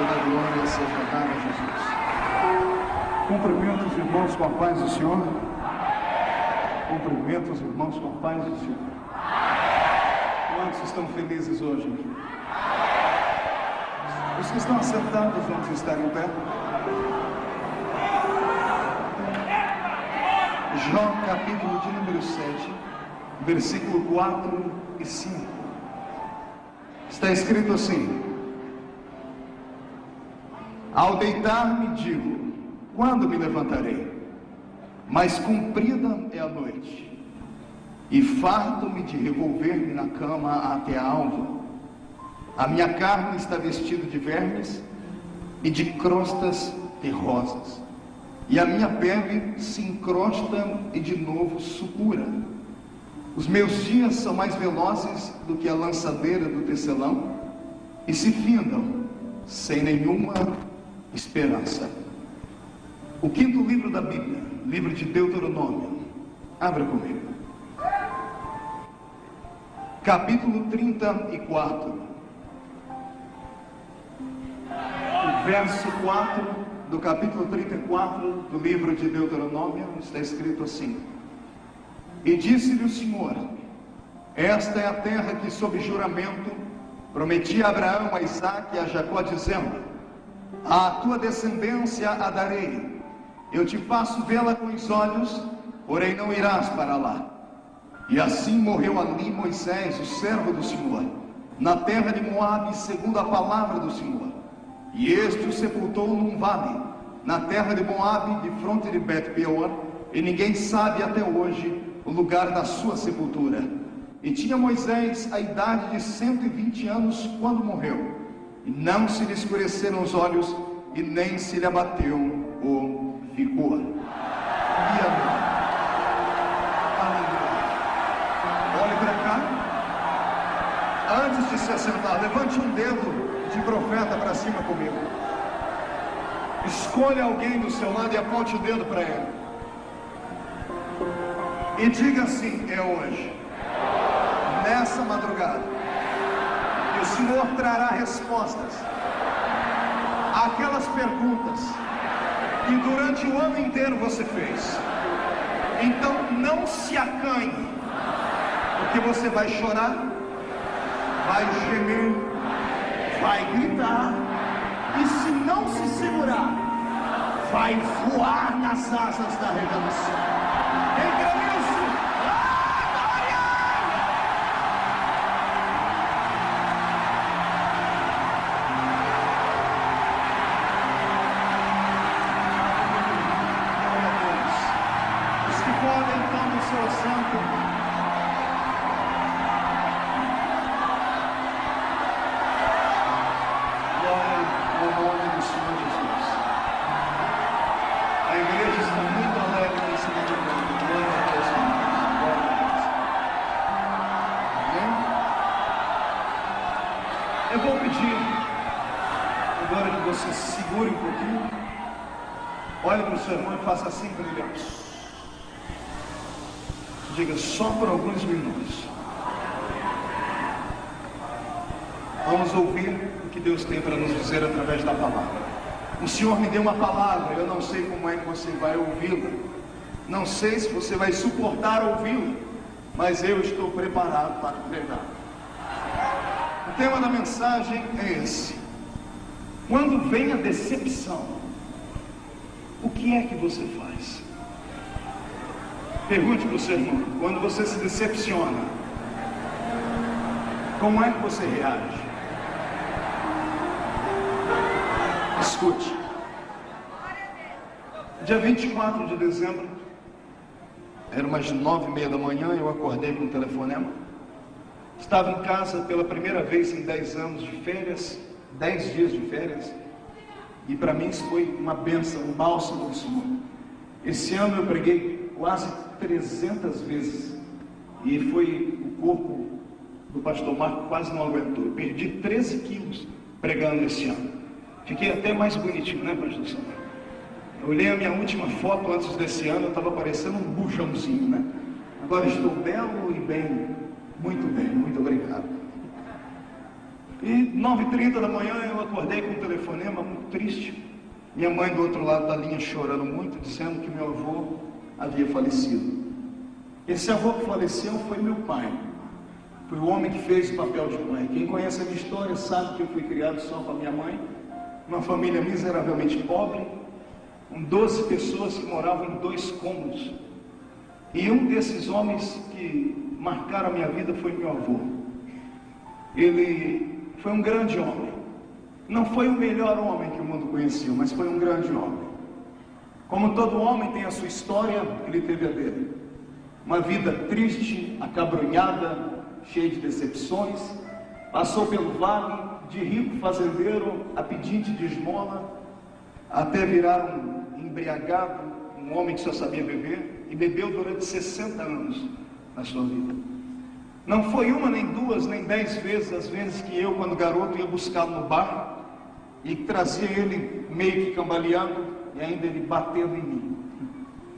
a glória seja dada a Jesus. Cumprimento os irmãos com a paz do Senhor. Cumprimento os irmãos com a paz do Senhor. Quantos estão felizes hoje? Os que estão assentados vão estar em pé. Jó, capítulo de número 7, versículo 4 e 5. Está escrito assim: ao deitar-me digo, quando me levantarei? Mas comprida é a noite, e farto-me de revolver-me na cama até a alva. A minha carne está vestida de vermes e de crostas terrosas, e a minha pele se encrosta e de novo supura. Os meus dias são mais velozes do que a lançadeira do tecelão, e se findam sem nenhuma esperança. O quinto livro da Bíblia, livro de Deuteronômio. Abra comigo. Capítulo 34. O verso 4 do capítulo 34 do livro de Deuteronômio está escrito assim: e disse-lhe o Senhor: esta é a terra que sob juramento prometi a Abraão, a Isaque e a Jacó, dizendo: à tua descendência a darei. Eu te faço vê-la com os olhos, porém não irás para lá. E assim morreu ali Moisés, o servo do Senhor, na terra de Moabe, segundo a palavra do Senhor. E este o sepultou num vale, na terra de Moabe, de fronte de Bet-peor, e ninguém sabe até hoje o lugar da sua sepultura. E tinha Moisés a idade de 120 anos quando morreu, e não se lhe escureceram os olhos, e nem se lhe abateu o vigor. E amém. Aleluia. Olhe para cá. Antes de se assentar, levante um dedo de profeta para cima comigo. Escolha alguém do seu lado e aponte o dedo para ele. E diga assim: é hoje, nessa madrugada, que o Senhor trará respostas àquelas perguntas que durante o ano inteiro você fez. Então não se acanhe, porque você vai chorar, vai gemer, vai gritar, e se não se segurar, vai voar nas asas da revelação. Quem crê nisso? Glória! Glória a Deus. Os que podem, estão no seu assento. Eu vou pedir agora que você segure um pouquinho, olhe para o seu irmão e faça assim para ele. Diga: só por alguns minutos vamos ouvir o que Deus tem para nos dizer através da palavra. O Senhor me deu uma palavra, eu não sei como é que você vai ouvi-la, não sei se você vai suportar ouvi-la, mas eu estou preparado para pregar. O tema da mensagem é esse: quando vem a decepção, o que é que você faz? Pergunte para o seu irmão: quando você se decepciona, como é que você reage? Escute. Dia 24 de dezembro, era umas 9h30 da manhã, eu acordei com um telefonema. Estava em casa pela primeira vez em 10 anos de férias, 10 dias de férias, e para mim isso foi uma bênção, um bálsamo do Senhor. Esse ano eu preguei quase 300 vezes, e foi o corpo do pastor Marco quase não aguentou. Eu perdi 13 quilos pregando esse ano. Fiquei até mais bonitinho, né, pastor Samuel? Eu olhei a minha última foto antes desse ano, eu estava parecendo um bujãozinho, né? Agora estou belo e bem, muito obrigado. E 9h30 da manhã eu acordei com um telefonema muito triste. Minha mãe do outro lado da linha chorando muito, dizendo que meu avô havia falecido. Esse avô que faleceu foi meu pai. Foi o homem que fez o papel de pai. Quem conhece a minha história sabe que eu fui criado só com a minha mãe, uma família miseravelmente pobre, com 12 pessoas que moravam em 2 cômodos. E um desses homens que marcaram a minha vida foi meu avô. Ele foi um grande homem. Não foi o melhor homem que o mundo conheceu, mas foi um grande homem. Como todo homem tem a sua história, ele teve a dele. Uma vida triste, acabrunhada, cheia de decepções. Passou pelo vale de rico fazendeiro a pedinte de esmola, até virar um embriagado, um homem que só sabia beber, e bebeu durante 60 anos na sua vida. Não foi uma, nem duas, nem 10 vezes as vezes que eu, quando garoto, ia buscá-lo no bar e trazia ele meio que cambaleando e ainda ele batendo em mim.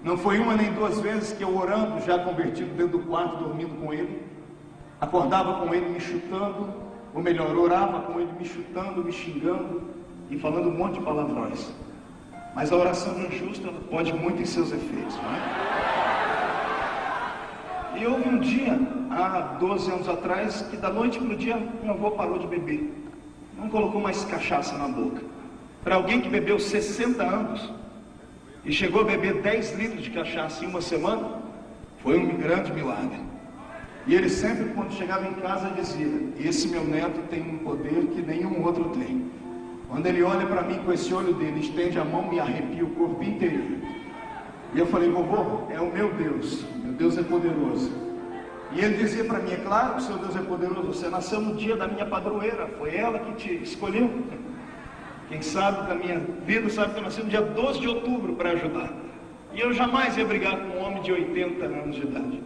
Não foi uma nem 2 vezes que eu, orando, já convertido dentro do quarto, dormindo com ele, acordava com ele me chutando, ou melhor, orava com ele me chutando, me xingando e falando um monte de palavrões. Mas a oração injusta pode muito em seus efeitos, não é? E houve um dia, há 12 anos atrás, que da noite para o dia meu avô parou de beber. Não colocou mais cachaça na boca. Para alguém que bebeu 60 anos e chegou a beber 10 litros de cachaça em uma semana, foi um grande milagre. E ele sempre, quando chegava em casa, dizia: esse meu neto tem um poder que nenhum outro tem. Quando ele olha para mim com esse olho dele, estende a mão, me arrepia o corpo inteiro. E eu falei: vovô, é o meu Deus é poderoso. E ele dizia para mim: é claro que o seu Deus é poderoso, você nasceu no dia da minha padroeira, foi ela que te escolheu. Quem sabe da minha vida sabe que eu nasci no dia 12 de outubro para ajudar. E eu jamais ia brigar com um homem de 80 anos de idade.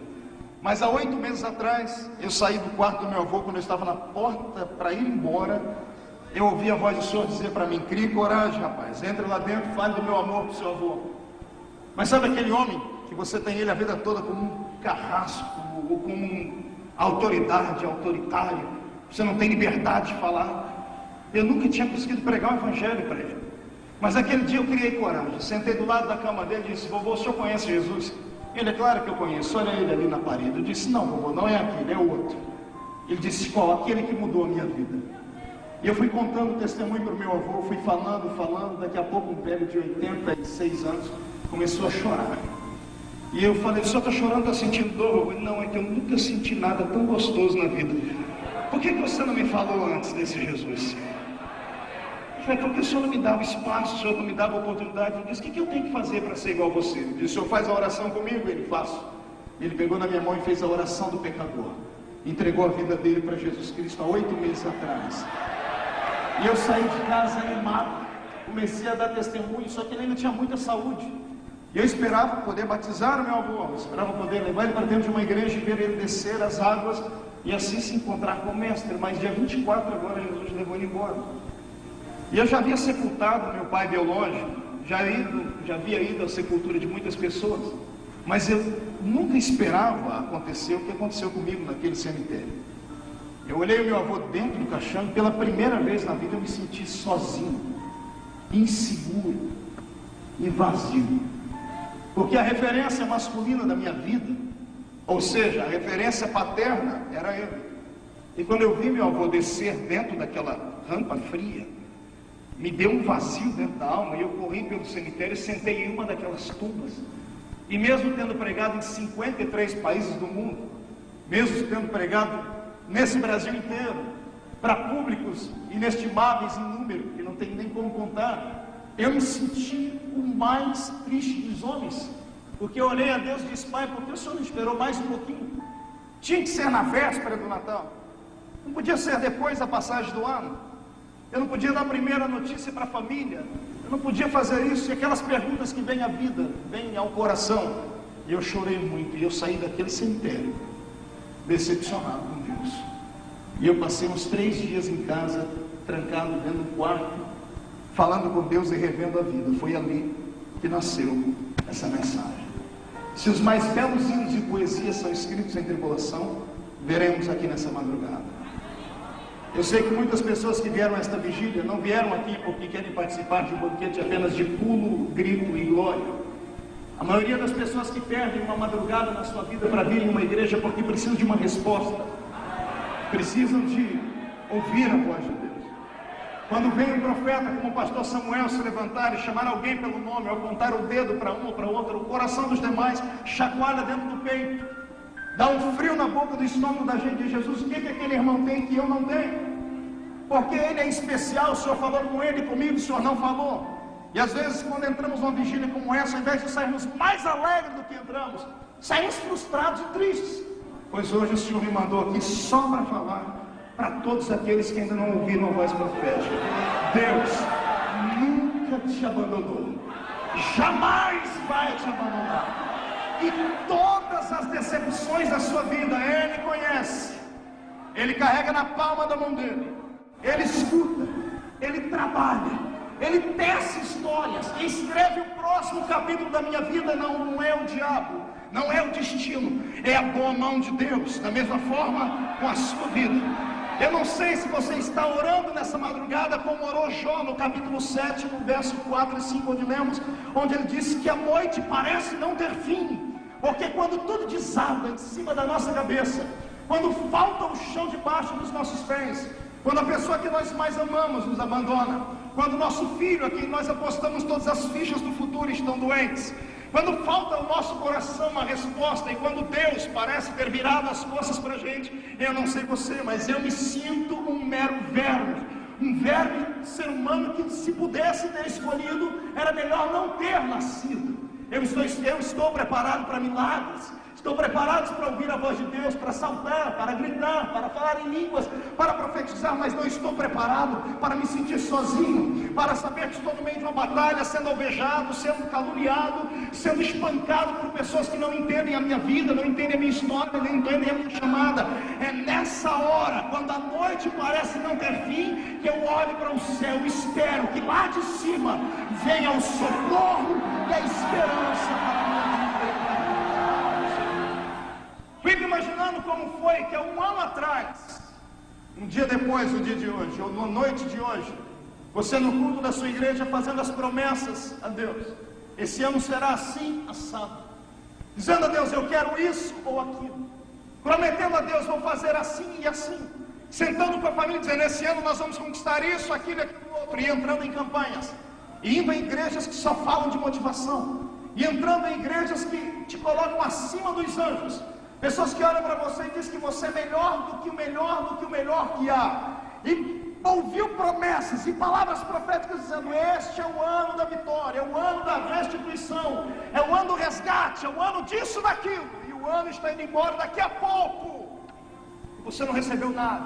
Mas há 8 meses atrás, eu saí do quarto do meu avô, quando eu estava na porta para ir embora, eu ouvi a voz do Senhor dizer para mim: crie coragem, rapaz, entre lá dentro, fale do meu amor para o seu avô. Mas sabe aquele homem que você tem ele a vida toda como um carrasco, ou como um autoridade, autoritário, você não tem liberdade de falar? Eu nunca tinha conseguido pregar o evangelho para ele. Mas aquele dia eu criei coragem, sentei do lado da cama dele e disse: vovô, o senhor conhece Jesus? Ele: é claro que eu conheço, olha ele ali na parede. Eu disse: não, vovô, não é aquele, é outro. Ele disse: qual? Aquele que mudou a minha vida. E eu fui contando o testemunho para o meu avô, fui falando, daqui a pouco um velho de 86 anos começou a chorar. E eu falei: o senhor está chorando, está sentindo dor? Ele: não, é que eu nunca senti nada tão gostoso na vida. Por que você não me falou antes desse Jesus? Eu falei: porque o senhor não me dava espaço, o senhor não me dava oportunidade. Eu disse: o que eu tenho que fazer para ser igual a você? Ele disse: o senhor faz a oração comigo? Ele: faço. Ele pegou na minha mão e fez a oração do pecador. Entregou a vida dele para Jesus Cristo há 8 meses atrás. E eu saí de casa animado, comecei a dar testemunho, só que ele ainda tinha muita saúde. E eu esperava poder batizar o meu avô, eu esperava poder levar ele para dentro de uma igreja e ver ele descer as águas e assim se encontrar com o mestre. Mas dia 24 agora Jesus levou ele embora. E eu já havia sepultado meu pai biológico, já havia ido à sepultura de muitas pessoas, mas eu nunca esperava acontecer o que aconteceu comigo naquele cemitério. Eu olhei o meu avô dentro do caixão e pela primeira vez na vida eu me senti sozinho, inseguro e vazio. Porque a referência masculina da minha vida, ou seja, a referência paterna, era ele. E quando eu vi meu avô descer dentro daquela rampa fria, me deu um vazio dentro da alma, e eu corri pelo cemitério e sentei em uma daquelas tumbas. E mesmo tendo pregado em 53 países do mundo, mesmo tendo pregado nesse Brasil inteiro, para públicos inestimáveis em número, que não tem nem como contar, eu me senti o mais triste dos homens, porque eu olhei a Deus e disse: pai, por que o senhor não esperou mais um pouquinho? Tinha que ser na véspera do Natal, não podia ser depois da passagem do ano, eu não podia dar a primeira notícia para a família, eu não podia fazer isso. E aquelas perguntas que vêm à vida, vêm ao coração. E eu chorei muito, e eu saí daquele cemitério decepcionado com Deus. E eu passei uns 3 dias em casa, trancado dentro do quarto, falando com Deus e revendo a vida. Foi ali que nasceu essa mensagem. Se os mais belos hinos e poesias são escritos em tribulação, veremos aqui nessa madrugada. Eu sei que muitas pessoas que vieram a esta vigília não vieram aqui porque querem participar de um banquete apenas de pulo, grito e glória. A maioria das pessoas que perdem uma madrugada na sua vida para vir em uma igreja porque precisam de uma resposta, precisam de ouvir a voz de Deus. Quando vem um profeta como o pastor Samuel se levantar e chamar alguém pelo nome, ou apontar o dedo para um ou para outro, o coração dos demais chacoalha dentro do peito, dá um frio na boca do estômago da gente. Jesus, o que aquele irmão tem que eu não tenho? Porque ele é especial, o Senhor falou com ele e comigo, o Senhor não falou. E às vezes quando entramos numa vigília como essa, ao invés de sairmos mais alegres do que entramos, saímos frustrados e tristes. Pois hoje o Senhor me mandou aqui só para falar para todos aqueles que ainda não ouviram a voz profética. Deus nunca te abandonou, jamais vai te abandonar. E todas as decepções da sua vida Ele conhece. Ele carrega na palma da mão dele. Ele escuta, Ele trabalha, Ele tece histórias. Quem escreve o próximo capítulo da minha vida não é o diabo, não é o destino, é a boa mão de Deus. Da mesma forma com a sua vida. Eu não sei se você está orando nessa madrugada como orou Jó no capítulo 7, no verso 4 e 5, onde lemos, onde ele disse que a noite parece não ter fim, porque quando tudo desaba em cima da nossa cabeça, quando falta o chão debaixo dos nossos pés, quando a pessoa que nós mais amamos nos abandona, quando nosso filho, a quem nós apostamos todas as fichas do futuro, estão doentes, quando falta ao nosso coração uma resposta, e quando Deus parece ter virado as costas para a gente, eu não sei você, mas eu me sinto um mero verme, um verme ser humano que, se pudesse ter escolhido, era melhor não ter nascido. Eu estou preparado para milagres, estou preparado para ouvir a voz de Deus, para saltar, para gritar, para falar em línguas, para profetizar, mas não estou preparado para me sentir sozinho, para saber que estou no meio de uma batalha, sendo alvejado, sendo caluniado, sendo espancado por pessoas que não entendem a minha vida, não entendem a minha história, não entendem a minha chamada. É nessa hora, quando a noite parece não ter fim, que eu olho para o céu e espero que lá de cima venha o socorro e a esperança para a minha vida. Fico imaginando como foi que há um ano atrás, um dia depois do dia de hoje, ou na noite de hoje, você no culto da sua igreja fazendo as promessas a Deus. Esse ano será assim, assado. Dizendo a Deus, eu quero isso ou aquilo. Prometendo a Deus, vou fazer assim e assim. Sentando com a família dizendo, esse ano nós vamos conquistar isso, aquilo e aquilo outro. E entrando em campanhas. E indo em igrejas que só falam de motivação. E entrando em igrejas que te colocam acima dos anjos. Pessoas que olham para você e dizem que você é melhor do que o melhor que há. E ouviu promessas e palavras proféticas dizendo, este é o ano da vitória, é o ano da restituição, é o ano do resgate, é o ano disso, daquilo. E o ano está indo embora daqui a pouco. E você não recebeu nada.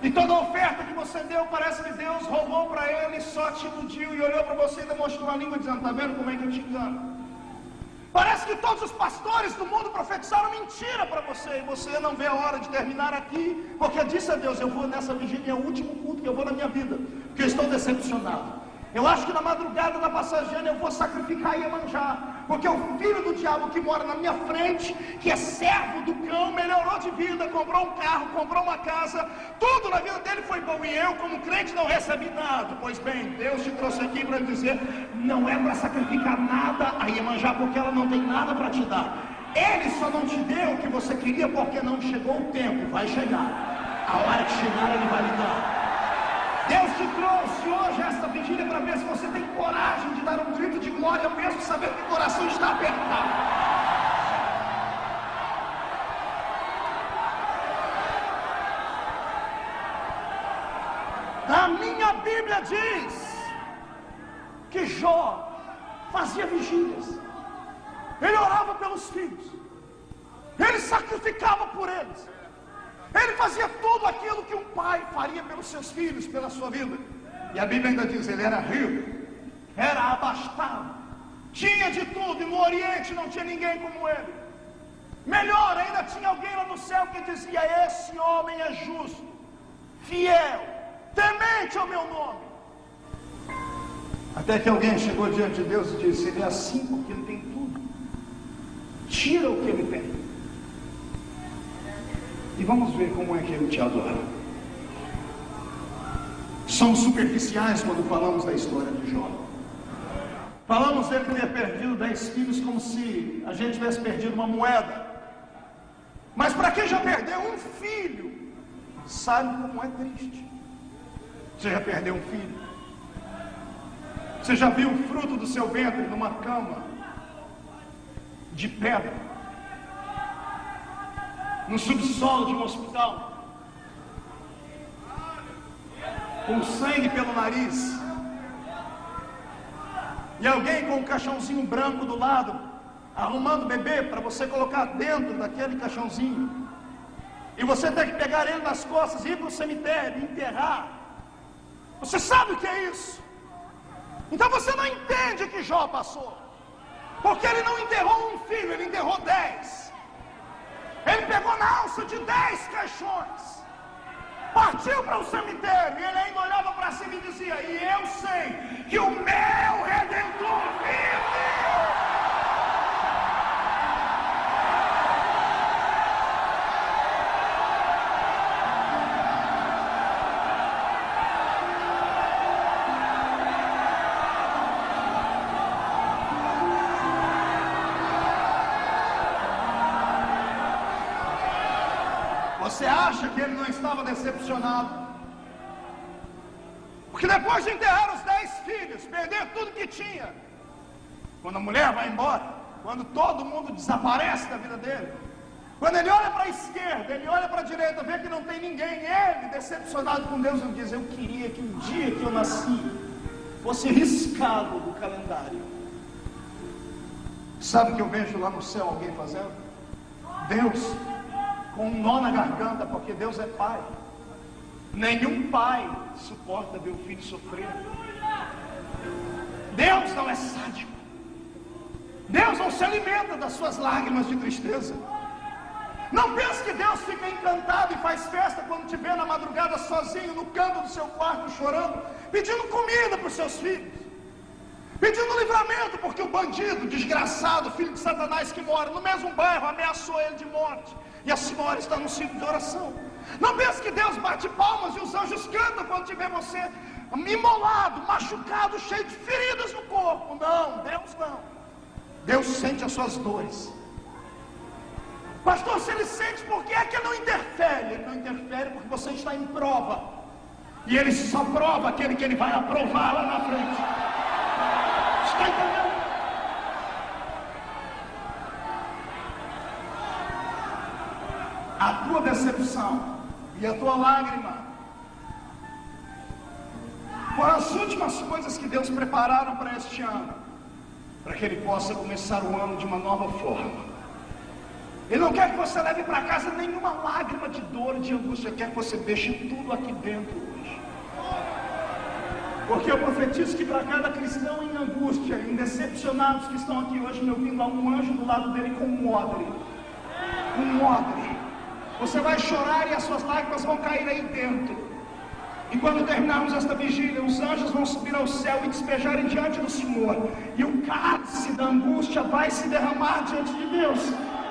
E toda oferta que você deu, parece que Deus roubou para ele, só te iludiu e olhou para você e demonstrou uma língua dizendo, está vendo como é que eu te engano? Parece que todos os pastores do mundo profetizaram mentira para você, e você não vê a hora de terminar aqui, porque disse a Deus, eu vou nessa vigília, é o último culto que eu vou na minha vida, porque eu estou decepcionado. Eu acho que na madrugada da passageira eu vou sacrificar Iemanjá, porque o filho do diabo que mora na minha frente, que é servo do cão, melhorou de vida, comprou um carro, comprou uma casa, tudo na vida dele foi bom, e eu como crente não recebi nada. Pois bem, Deus te trouxe aqui para dizer, não é para sacrificar nada a Iemanjá, porque ela não tem nada para te dar. Ele só não te deu o que você queria porque não chegou o tempo, vai chegar. A hora que chegar ele vai lhe dar. Deus te trouxe hoje esta vigília para ver se você tem coragem de dar um grito de glória, mesmo sabendo que o coração está apertado. A minha Bíblia diz que Jó fazia vigílias, ele orava pelos filhos, ele sacrificava por eles. Ele fazia tudo aquilo que um pai faria pelos seus filhos, pela sua vida. E a Bíblia ainda diz, ele era rico, era abastado, tinha de tudo, e no Oriente não tinha ninguém como ele. Melhor, ainda tinha alguém lá no céu que dizia, esse homem é justo, fiel, temente ao meu nome. Até que alguém chegou diante de Deus e disse, ele é assim porque ele tem tudo, tira o que ele tem. e vamos ver como é que ele te adora. Somos superficiais quando falamos da história de Jó. Falamos dele ter perdido 10 filhos como se a gente tivesse perdido uma moeda. Mas para quem já perdeu um filho, sabe como é triste. Você já perdeu um filho? Você já viu o fruto do seu ventre numa cama de pedra, no subsolo de um hospital, com sangue pelo nariz, e alguém com um caixãozinho branco do lado, arrumando o bebê para você colocar dentro daquele caixãozinho, e você tem que pegar ele nas costas, ir para o cemitério, enterrar? Você sabe o que é isso? Então você não entende o que Jó passou, porque ele não enterrou um filho, ele enterrou 10. Ele pegou na alça de 10 caixões, partiu para o cemitério, e ele ainda olhava para cima e dizia: e eu sei que o meu Redentor vive. Você acha que ele não estava decepcionado? Porque depois de enterrar os 10 filhos, perder tudo que tinha, quando a mulher vai embora, quando todo mundo desaparece da vida dele, quando ele olha para a esquerda, ele olha para a direita, vê que não tem ninguém, ele, decepcionado com Deus, ele diz: eu queria que o dia que eu nasci fosse riscado do calendário. Sabe o que eu vejo lá no céu alguém fazendo? Deus com um nó na garganta, porque Deus é pai. Nenhum pai suporta ver o filho sofrer. Deus não é sádico. Deus não se alimenta das suas lágrimas de tristeza. Não pense que Deus fica encantado e faz festa quando te vê na madrugada sozinho no canto do seu quarto chorando, pedindo comida para os seus filhos, pedindo livramento porque o bandido, desgraçado, filho de Satanás que mora no mesmo bairro, ameaçou ele de morte. E a senhora está no círculo de oração. Não pense que Deus bate palmas e os anjos cantam quando te vê você imolado, machucado, cheio de feridas no corpo. Não, Deus não. Deus sente as suas dores. Pastor, se ele sente, por que é que ele não interfere? Ele não interfere porque você está em prova. E ele só prova aquele que ele vai aprovar lá na frente. Está entendendo? A tua decepção e a tua lágrima foram as últimas coisas que Deus prepararam para este ano, para que Ele possa começar o ano de uma nova forma. Ele não quer que você leve para casa nenhuma lágrima de dor, de angústia. Ele quer que você deixe tudo aqui dentro hoje. Porque eu profetizo que para cada cristão em angústia, em decepcionados que estão aqui hoje me ouvindo, há um anjo do lado dele com um odre. Um odre. Você vai chorar e as suas lágrimas vão cair aí dentro. E quando terminarmos esta vigília, os anjos vão subir ao céu e despejarem diante do Senhor. E o cálice da angústia vai se derramar diante de Deus.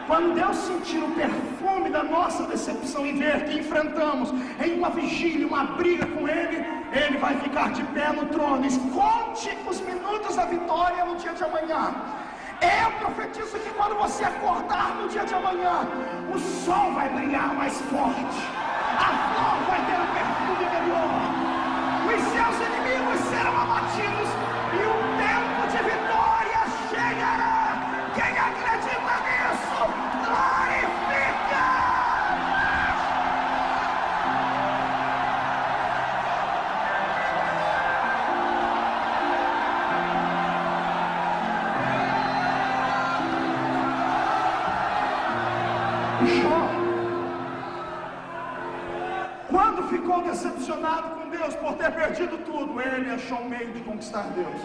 Quando Deus sentir o perfume da nossa decepção e ver que enfrentamos em uma vigília, uma briga com Ele, Ele vai ficar de pé no trono. E conte os minutos da vitória no dia de amanhã. Eu profetizo que quando você acordar no dia de amanhã, o sol vai brilhar mais forte, a flor vai ter um perfume melhor, os seus inimigos serão abatidos e o tempo de vitória chegará. Quem acredita nisso, glorifica! Jó, quando ficou decepcionado com Deus por ter perdido tudo, ele achou um meio de conquistar Deus.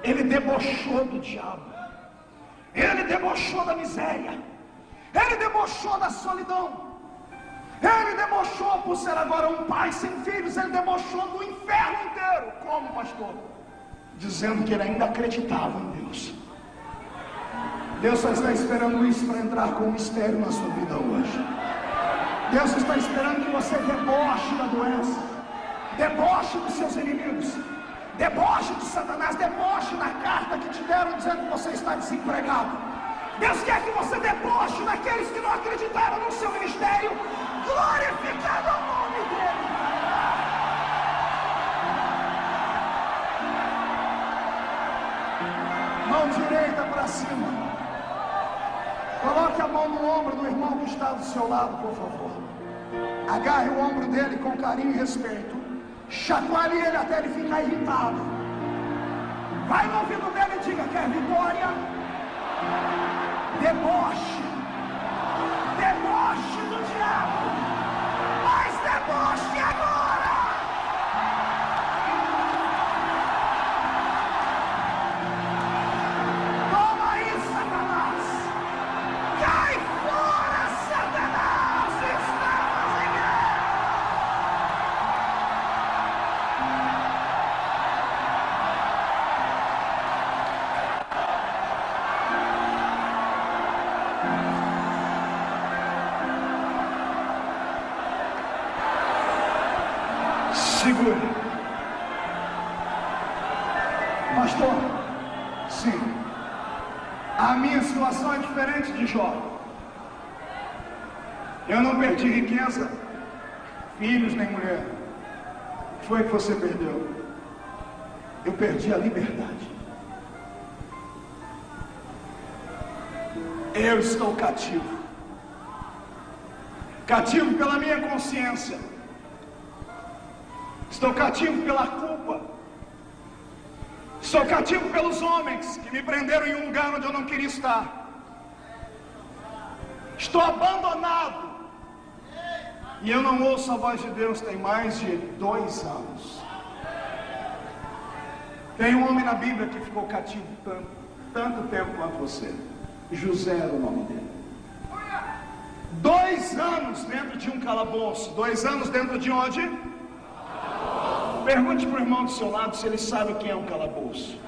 Ele debochou do diabo, ele debochou da miséria, ele debochou da solidão, ele debochou por ser agora um pai sem filhos, ele debochou do inferno inteiro. Como, pastor? Dizendo que ele ainda acreditava em Deus. Deus só está esperando isso para entrar com um mistério na sua vida hoje. Deus está esperando que você deboche da doença, deboche dos seus inimigos, deboche de Satanás, deboche na carta que te deram dizendo que você está desempregado. Deus quer que você deboche daqueles que não acreditaram no seu ministério, glorificando o nome dele. Mão direita para cima. Coloque a mão no ombro do irmão que está do seu lado, por favor. Agarre o ombro dele com carinho e respeito. Chacoalhe ele até ele ficar irritado. Vai no ouvido dele e diga: quer vitória? Deboche. Deboche do diabo. Mas deboche agora. Toma aí, Satanás. Cai fora, Satanás. Estamos em guerra. Segure. Pastor, sim. A minha situação é diferente de Jó. Eu não perdi riqueza, filhos nem mulher. O que foi que você perdeu? Eu perdi a liberdade. Eu estou cativo. Cativo pela minha consciência. Estou cativo pela culpa. Estou cativo pelos homens que me prenderam em um lugar onde eu não queria estar. Estou abandonado. E eu não ouço a voz de Deus tem mais de 2 anos. Tem um homem na Bíblia que ficou cativo tanto tempo quanto você. José era o nome dele. 2 anos dentro de um calabouço. 2 anos dentro de onde? Pergunte para o irmão do seu lado se ele sabe o que é um calabouço.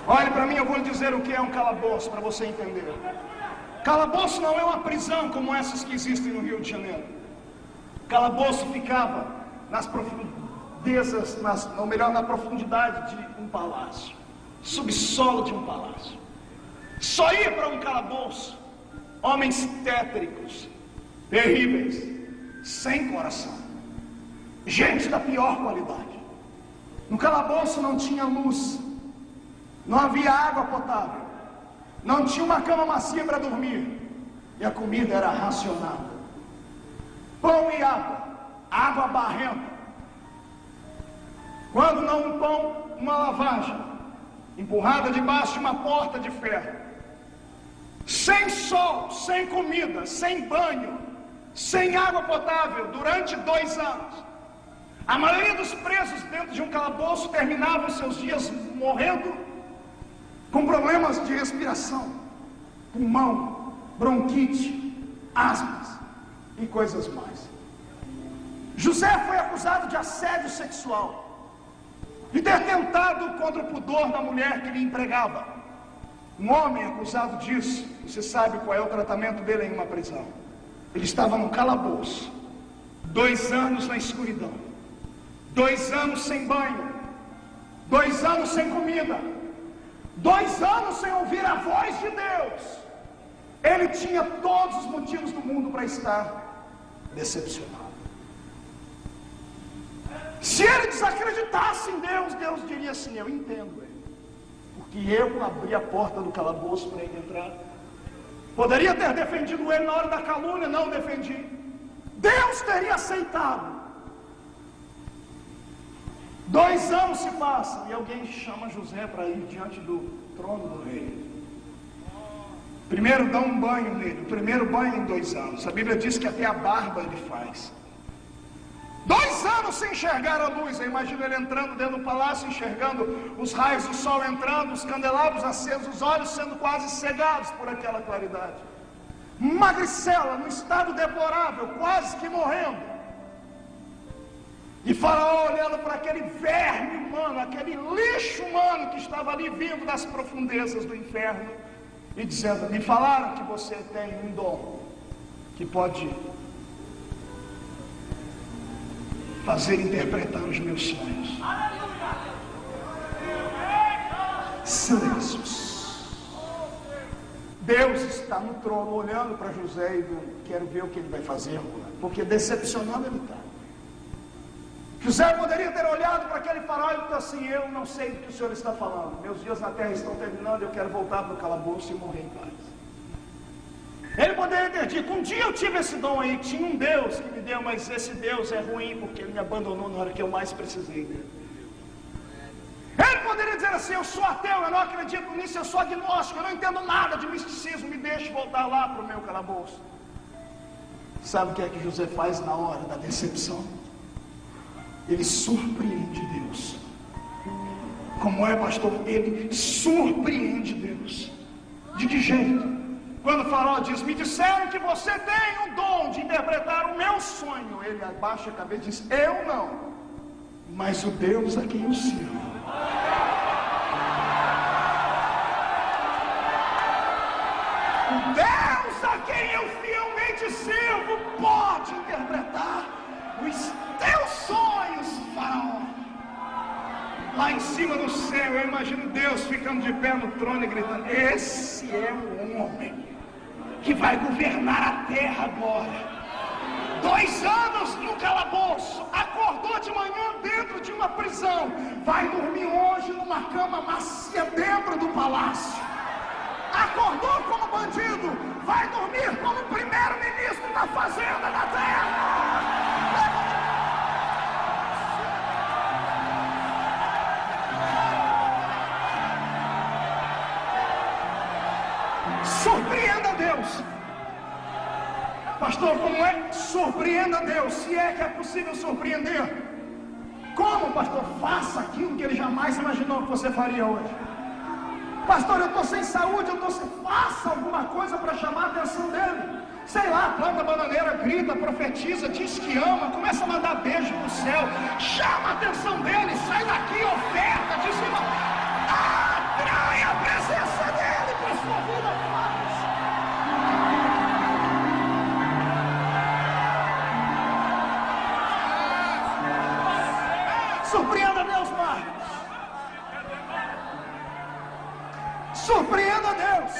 Olhe para mim, eu vou lhe dizer o que é um calabouço para você entender. Calabouço não é uma prisão como essas que existem no Rio de Janeiro. Calabouço ficava nas profundezas, ou melhor, na profundidade de um palácio, subsolo de um palácio. Só ia para um calabouço homens tétricos, terríveis, sem coração, gente da pior qualidade. No calabouço não tinha luz, não havia água potável, não tinha uma cama macia para dormir, e a comida era racionada. Pão e água barrenta. Quando não um pão, uma lavagem, empurrada debaixo de uma porta de ferro. Sem sol, sem comida, sem banho, sem água potável, durante 2 anos. A maioria dos presos dentro de um calabouço terminavam seus dias morrendo com problemas de respiração, pulmão, bronquite, asmas e coisas mais. José foi acusado de assédio sexual, de ter tentado contra o pudor da mulher que lhe empregava. Um homem acusado disso, você sabe qual é o tratamento dele em uma prisão. Ele estava num calabouço, 2 anos na escuridão, 2 anos sem banho, 2 anos sem comida, 2 anos sem ouvir a voz de Deus. Ele tinha todos os motivos do mundo para estar decepcionado. Se ele desacreditasse em Deus, Deus diria assim: eu entendo ele, porque eu abri a porta do calabouço para ele entrar. Poderia ter defendido ele na hora da calúnia, não defendi. Deus teria aceitado. 2 anos se passam e alguém chama José para ir diante do trono do rei. Primeiro dá um banho nele, o primeiro banho em 2 anos. A Bíblia diz que até a barba ele faz. 2 anos sem enxergar a luz. Eu imagino ele entrando dentro do palácio, enxergando os raios do sol entrando, os candelabros acesos, os olhos sendo quase cegados por aquela claridade. Magricela, num estado deplorável, quase que morrendo. E Faraó olhando para aquele verme humano, aquele lixo humano que estava ali vindo das profundezas do inferno, e dizendo: me falaram que você tem um dom, que pode fazer interpretar os meus sonhos. Silêncios. Deus está no trono olhando para José e dizendo: quero ver o que ele vai fazer agora, porque decepcionando ele está. José poderia ter olhado para aquele faraó e dito assim: eu não sei do que o senhor está falando, meus dias na terra estão terminando, eu quero voltar para o calabouço e morrer em paz. Ele poderia ter dito: um dia eu tive esse dom aí, tinha um Deus que me deu, mas esse Deus é ruim porque ele me abandonou na hora que eu mais precisei dele. Ele poderia dizer assim: eu sou ateu, eu não acredito nisso, eu sou agnóstico, eu não entendo nada de misticismo, me deixe voltar lá para o meu calabouço. Sabe o que é que José faz na hora da decepção? Ele surpreende Deus. Como é, pastor? Ele surpreende Deus. De que jeito? Quando o faraó diz: me disseram que você tem o dom de interpretar o meu sonho, ele abaixa a cabeça e diz: eu não, mas o Deus a quem eu sirvo. O Deus a quem eu fielmente sirvo pode interpretar os teus sonhos, faraó. Lá em cima do céu, eu imagino Deus ficando de pé no trono e gritando: esse é o homem que vai governar a terra agora. 2 anos no calabouço, acordou de manhã dentro de uma prisão, vai dormir hoje numa cama macia dentro do palácio. Acordou como bandido, vai dormir como primeiro-ministro da fazenda da terra. Surpreenda Deus. Pastor, como é? Surpreenda Deus. Se é que é possível surpreender. Como, pastor? Faça aquilo que ele jamais imaginou que você faria hoje. Pastor, eu estou sem saúde, faça alguma coisa para chamar a atenção dele. Sei lá, planta a bananeira, grita, profetiza, diz que ama, começa a mandar beijo pro céu, chama a atenção dele, sai daqui, oferta, diz que atrai a presença dele para sua vida. Surpreenda Deus, Marcos. Surpreenda Deus.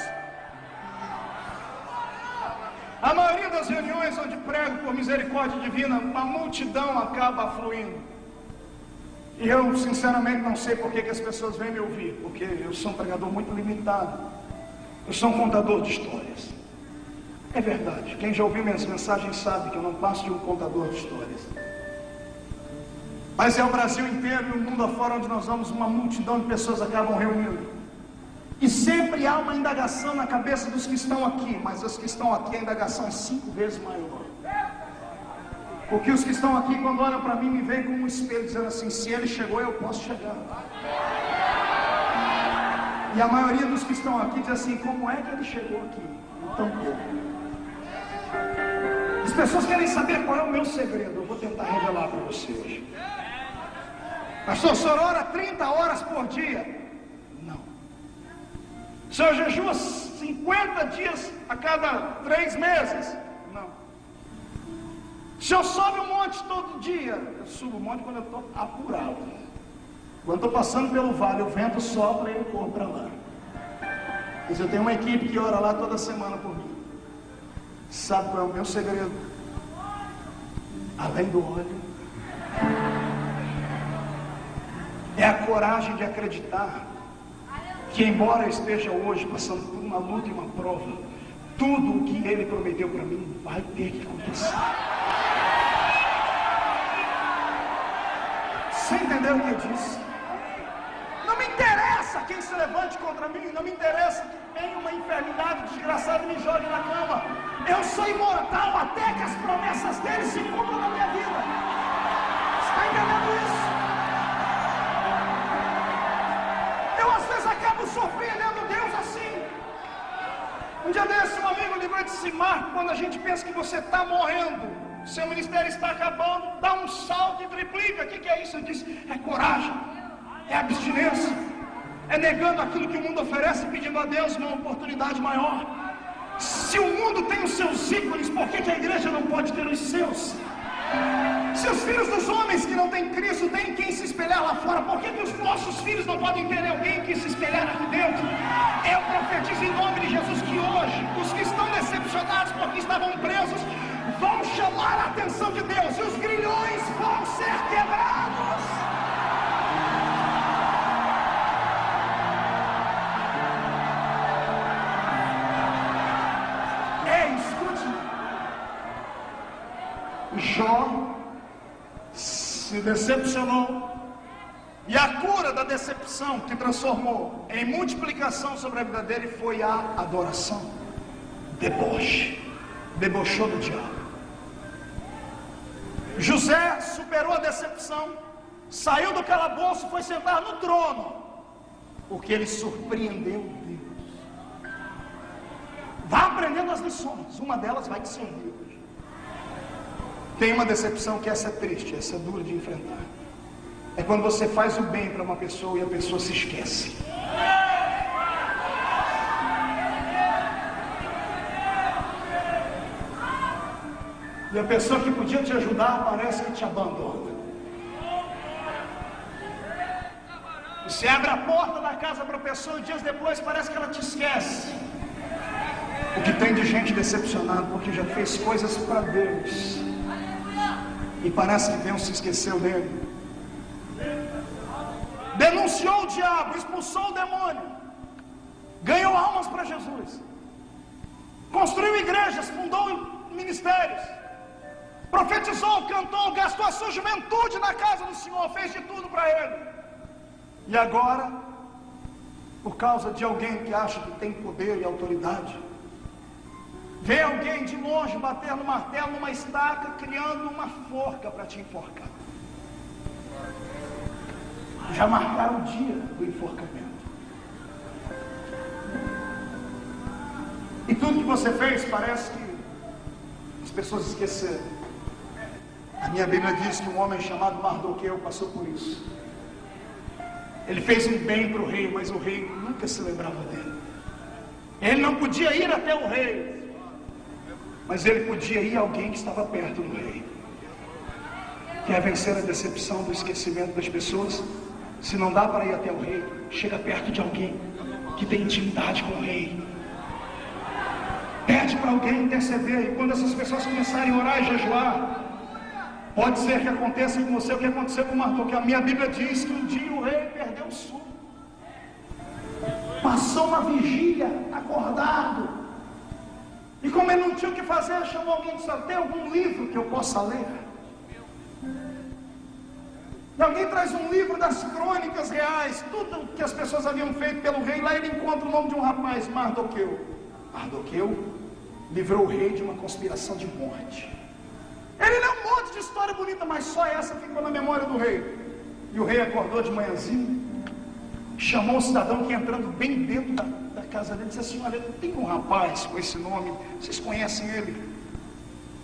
A maioria das reuniões onde prego por misericórdia divina, uma multidão acaba fluindo. E eu, sinceramente, não sei por que as pessoas vêm me ouvir, porque eu sou um pregador muito limitado. Eu sou um contador de histórias. É verdade. Quem já ouviu minhas mensagens sabe que eu não passo de um contador de histórias. Mas é o Brasil inteiro e o mundo afora onde nós vamos, uma multidão de pessoas acabam reunindo. E sempre há uma indagação na cabeça dos que estão aqui, mas os que estão aqui a indagação é 5 vezes maior. Porque os que estão aqui, quando olham para mim, me veem como um espelho, dizendo assim: se ele chegou, eu posso chegar. E a maioria dos que estão aqui diz assim: como é que ele chegou aqui? Tão pouco. As pessoas querem saber qual é o meu segredo. Eu vou tentar revelar para você hoje. Pastor, o senhor ora 30 horas por dia? Não. O senhor jejua 50 dias a cada 3 meses? Não. O senhor sobe um monte todo dia? Eu subo um monte quando eu estou apurado. Quando estou passando pelo vale, o vento sopra e eu corro para lá. Mas eu tenho uma equipe que ora lá toda semana por mim. Sabe qual é o meu segredo? Além do óleo, é a coragem de acreditar que, embora eu esteja hoje passando por uma luta e uma prova, tudo o que ele prometeu para mim vai ter que acontecer. Você entendeu o que eu disse? Não me interessa quem se levante contra mim, não me interessa que tenha uma enfermidade desgraçada e me jogue na cama. Eu sou imortal até que as promessas dele se cumpram na minha vida. Você está entendendo isso? Eu às vezes acabo surpreendendo Deus assim. Um dia desse, um amigo ligou e disse: Marco, quando a gente pensa que você está morrendo, seu ministério está acabando, dá um salto e triplica. O que é isso? Eu disse: é coragem, é abstinência, é negando aquilo que o mundo oferece, pedindo a Deus uma oportunidade maior. Se o mundo tem os seus ícones, por que a igreja não pode ter os seus? Se os filhos dos homens que não têm Cristo têm quem se espelhar lá fora, por que os nossos filhos não podem ter alguém que se espelhar aqui dentro? Eu profetizo em nome de Jesus que hoje, os que estão decepcionados porque estavam presos, vão chamar a atenção de Deus e os grilhões vão ser quebrados. Escute. Jó se decepcionou, e a cura da decepção que transformou em multiplicação sobre a vida dele foi a adoração. Debochou do diabo. José superou a decepção, saiu do calabouço, foi sentar no trono, porque ele surpreendeu Deus. Vá aprendendo as lições, uma delas vai te servir hoje. Tem uma decepção que essa é triste, essa é dura de enfrentar. É quando você faz o bem para uma pessoa e a pessoa se esquece. E a pessoa que podia te ajudar parece que te abandona. Você abre a porta da casa para a pessoa e dias depois parece que ela te esquece. O que tem de gente decepcionada porque já fez coisas para Deus e parece que Deus se esqueceu dele. Denunciou o diabo, expulsou o demônio, ganhou almas para Jesus, construiu igrejas, fundou ministérios, profetizou, cantou, gastou a sua juventude na casa do Senhor, fez de tudo para ele. E agora, por causa de alguém que acha que tem poder e autoridade, vê alguém de longe bater no martelo, numa estaca, criando uma forca para te enforcar. Já marcaram o dia do enforcamento. E tudo que você fez parece que as pessoas esqueceram. A minha Bíblia diz que um homem chamado Mardoqueu passou por isso. Ele fez um bem para o rei, mas o rei nunca se lembrava dele. Ele não podia ir até o rei, mas ele podia ir a alguém que estava perto do rei. Quer vencer a decepção do esquecimento das pessoas? Se não dá para ir até o rei, chega perto de alguém que tem intimidade com o rei. Pede para alguém interceder, e quando essas pessoas começarem a orar e jejuar, pode ser que aconteça com você o que aconteceu com Mardoqueu. A minha Bíblia diz que um dia o rei perdeu o sono. Passou uma vigília acordado. E como ele não tinha o que fazer, chamou alguém e disse: tem algum livro que eu possa ler? E alguém traz um livro das crônicas reais, tudo que as pessoas haviam feito pelo rei. Lá ele encontra o nome de um rapaz, Mardoqueu. Mardoqueu livrou o rei de uma conspiração de morte. Ele leu um monte de história bonita, mas só essa ficou na memória do rei. E o rei acordou de manhãzinha, chamou o cidadão que entrando bem dentro da casa dele, disse assim: olha, tem um rapaz com esse nome, vocês conhecem ele?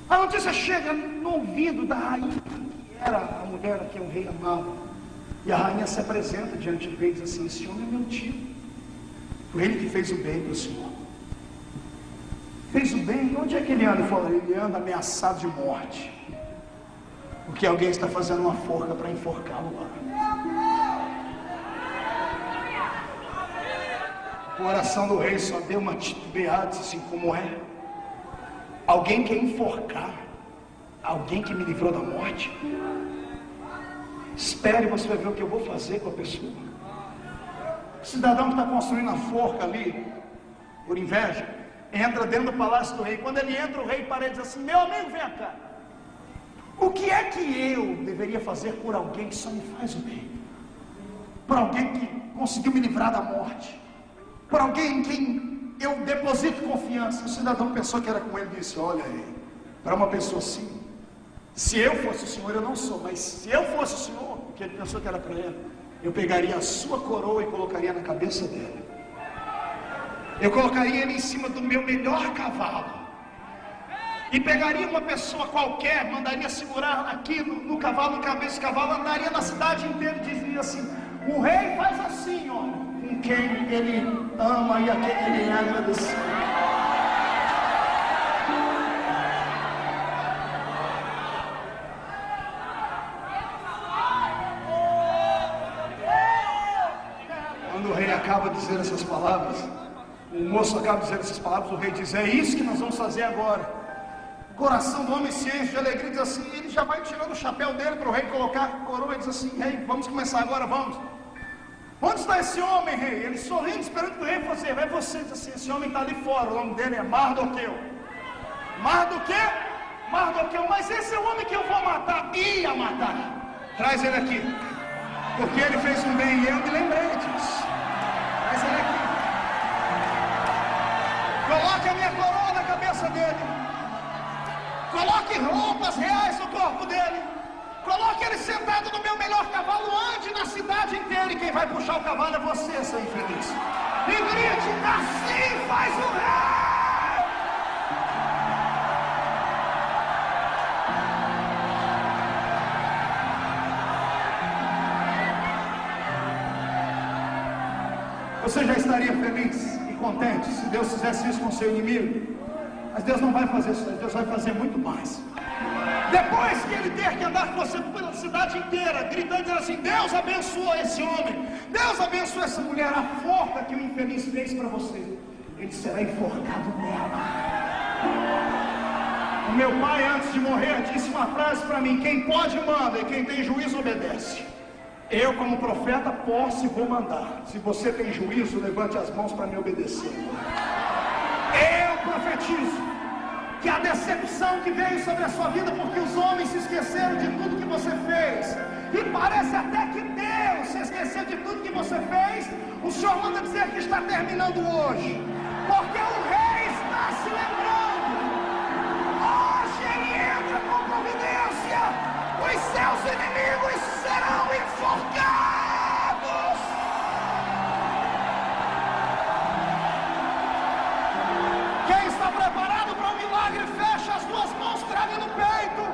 A notícia chega no ouvido da rainha, que era a mulher a quem o rei amava. E a rainha se apresenta diante do rei e diz assim: esse homem é meu tio, foi ele que fez o bem para o senhor. Fez o bem? Onde é que ele anda? Ele falou: ele anda ameaçado de morte, porque alguém está fazendo uma forca para enforcá-lo lá. O coração do rei só deu uma titubeada, disse assim: como é? Alguém quer enforcar alguém que me livrou da morte? Espere, você vai ver o que eu vou fazer com a pessoa. O cidadão que está construindo a forca ali, por inveja, entra dentro do palácio do rei. Quando ele entra, o rei para e diz assim: meu amigo, vem cá. O que é que eu deveria fazer por alguém que só me faz o bem? Por alguém que conseguiu me livrar da morte? Por alguém em quem eu deposito confiança? O cidadão pensou que era com ele e disse: olha, rei, para uma pessoa assim, se eu fosse o senhor, eu não sou, mas se eu fosse o senhor, que ele pensou que era para ele, eu pegaria a sua coroa e colocaria na cabeça dele. Eu colocaria ele em cima do meu melhor cavalo. E pegaria uma pessoa qualquer, mandaria segurar aqui no cavalo, no cabeça do cavalo, andaria na cidade inteira e dizia assim: o rei faz assim, olha, com quem ele ama e a quem ele é agradecido. acaba de dizer essas palavras, o moço acaba de dizer essas palavras, o rei diz: é isso que nós vamos fazer agora. O coração do homem se enche de alegria e diz assim, ele já vai tirando o chapéu dele para o rei colocar a coroa e diz assim: rei, vamos começar agora, vamos. Onde está esse homem, rei? Ele sorrindo, esperando que o rei fosse. Vai você, diz assim: esse homem está ali fora, o nome dele é Mardoqueu. Mardoqueu? Mardoqueu, mas esse é o homem que eu vou matar. Ia matar. Traz ele aqui, porque ele fez um bem e eu me lembrei disso. Traz ele aqui. Coloque a minha coroa na cabeça dele. Coloque roupas reais no corpo dele. Coloque ele sentado no meu melhor cavalo. Ande na cidade inteira. E quem vai puxar o cavalo é você, seu infeliz. E grite: assim faz o rei. Você já estaria feliz e contente se Deus fizesse isso com seu inimigo? Mas Deus não vai fazer isso, Deus vai fazer muito mais. Depois que ele ter que andar com você pela cidade inteira, gritando, dizendo assim: Deus abençoa esse homem, Deus abençoa essa mulher, a forca que o infeliz fez para você, ele será enforcado nela. O meu pai, antes de morrer, disse uma frase para mim: quem pode manda e quem tem juízo obedece. Eu, como profeta, posso e vou mandar. Se você tem juízo, levante as mãos para me obedecer. Eu profetizo que a decepção que veio sobre a sua vida, porque os homens se esqueceram de tudo que você fez, e parece até que Deus se esqueceu de tudo que você fez, o Senhor manda dizer que está terminando hoje, porque o rei está se lembrando. Hoje ele entra com providência, os seus inimigos serão enforcados. Quem está preparado para o milagre, feche as duas mãos, crave no peito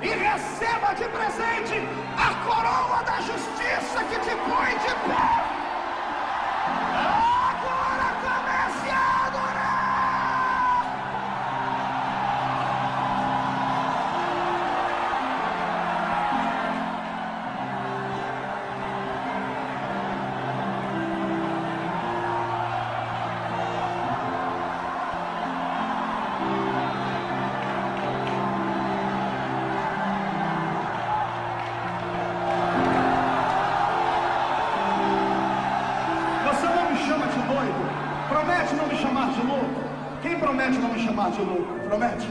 e receba de presente a coroa da justiça que te põe de pé. Agora comece a adorar. Promete não me chamar de louco? Quem promete não me chamar de louco? Promete?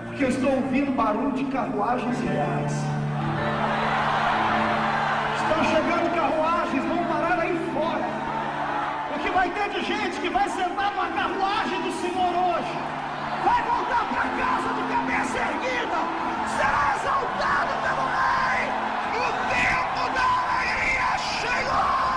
Porque eu estou ouvindo barulho de carruagens reais. Estão chegando carruagens, vão parar aí fora. O que vai ter de gente que vai sentar numa carruagem do Senhor hoje, vai voltar para casa de cabeça erguida, será exaltado pelo Rei. O tempo da alegria chegou.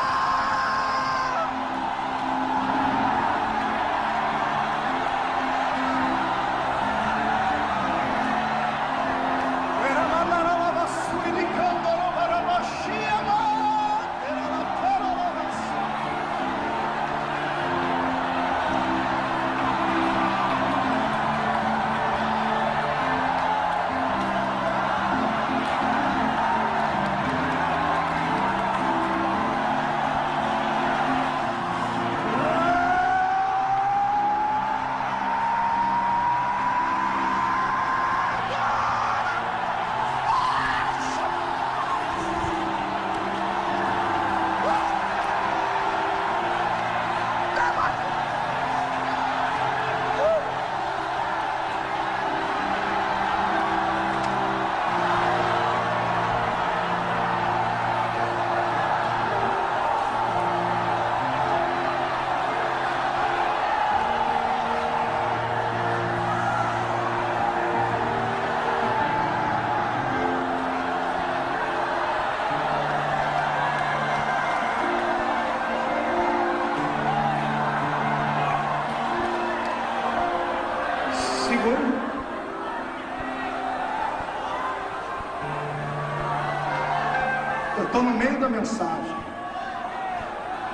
Eu estou no meio da mensagem.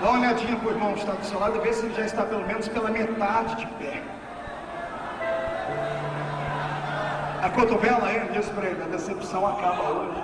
Dá uma olhadinha para o irmão que está do seu lado e vê se ele já está pelo menos pela metade de pé. A cotovela ele diz para ele: a decepção acaba hoje.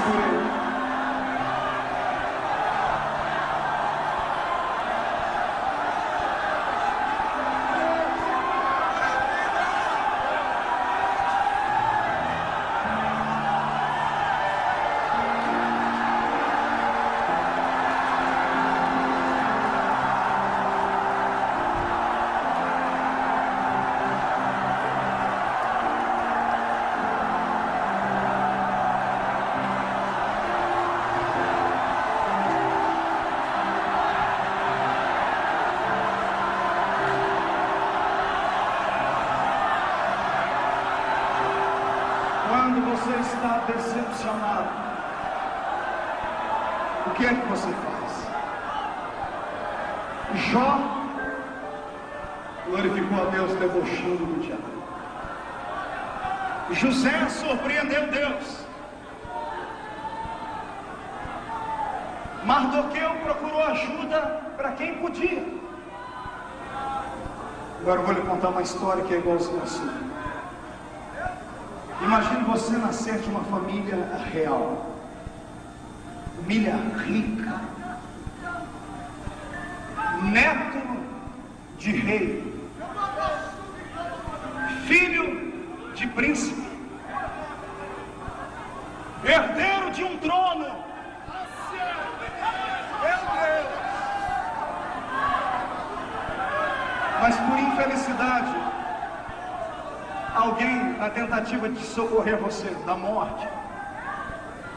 segurei. Quando você está decepcionado, o que é que você faz? Jó glorificou a Deus debochando do diabo. José surpreendeu Deus. Mardoqueu procurou ajuda para quem podia. Agora eu vou lhe contar uma história que é igualzinha assim. Imagine você nascer de uma família real, família rica, Neto de rei, filho de príncipe, herdeiro de um trono. Meu Deus! mas por infelicidade, alguém, na tentativa de socorrer você da morte,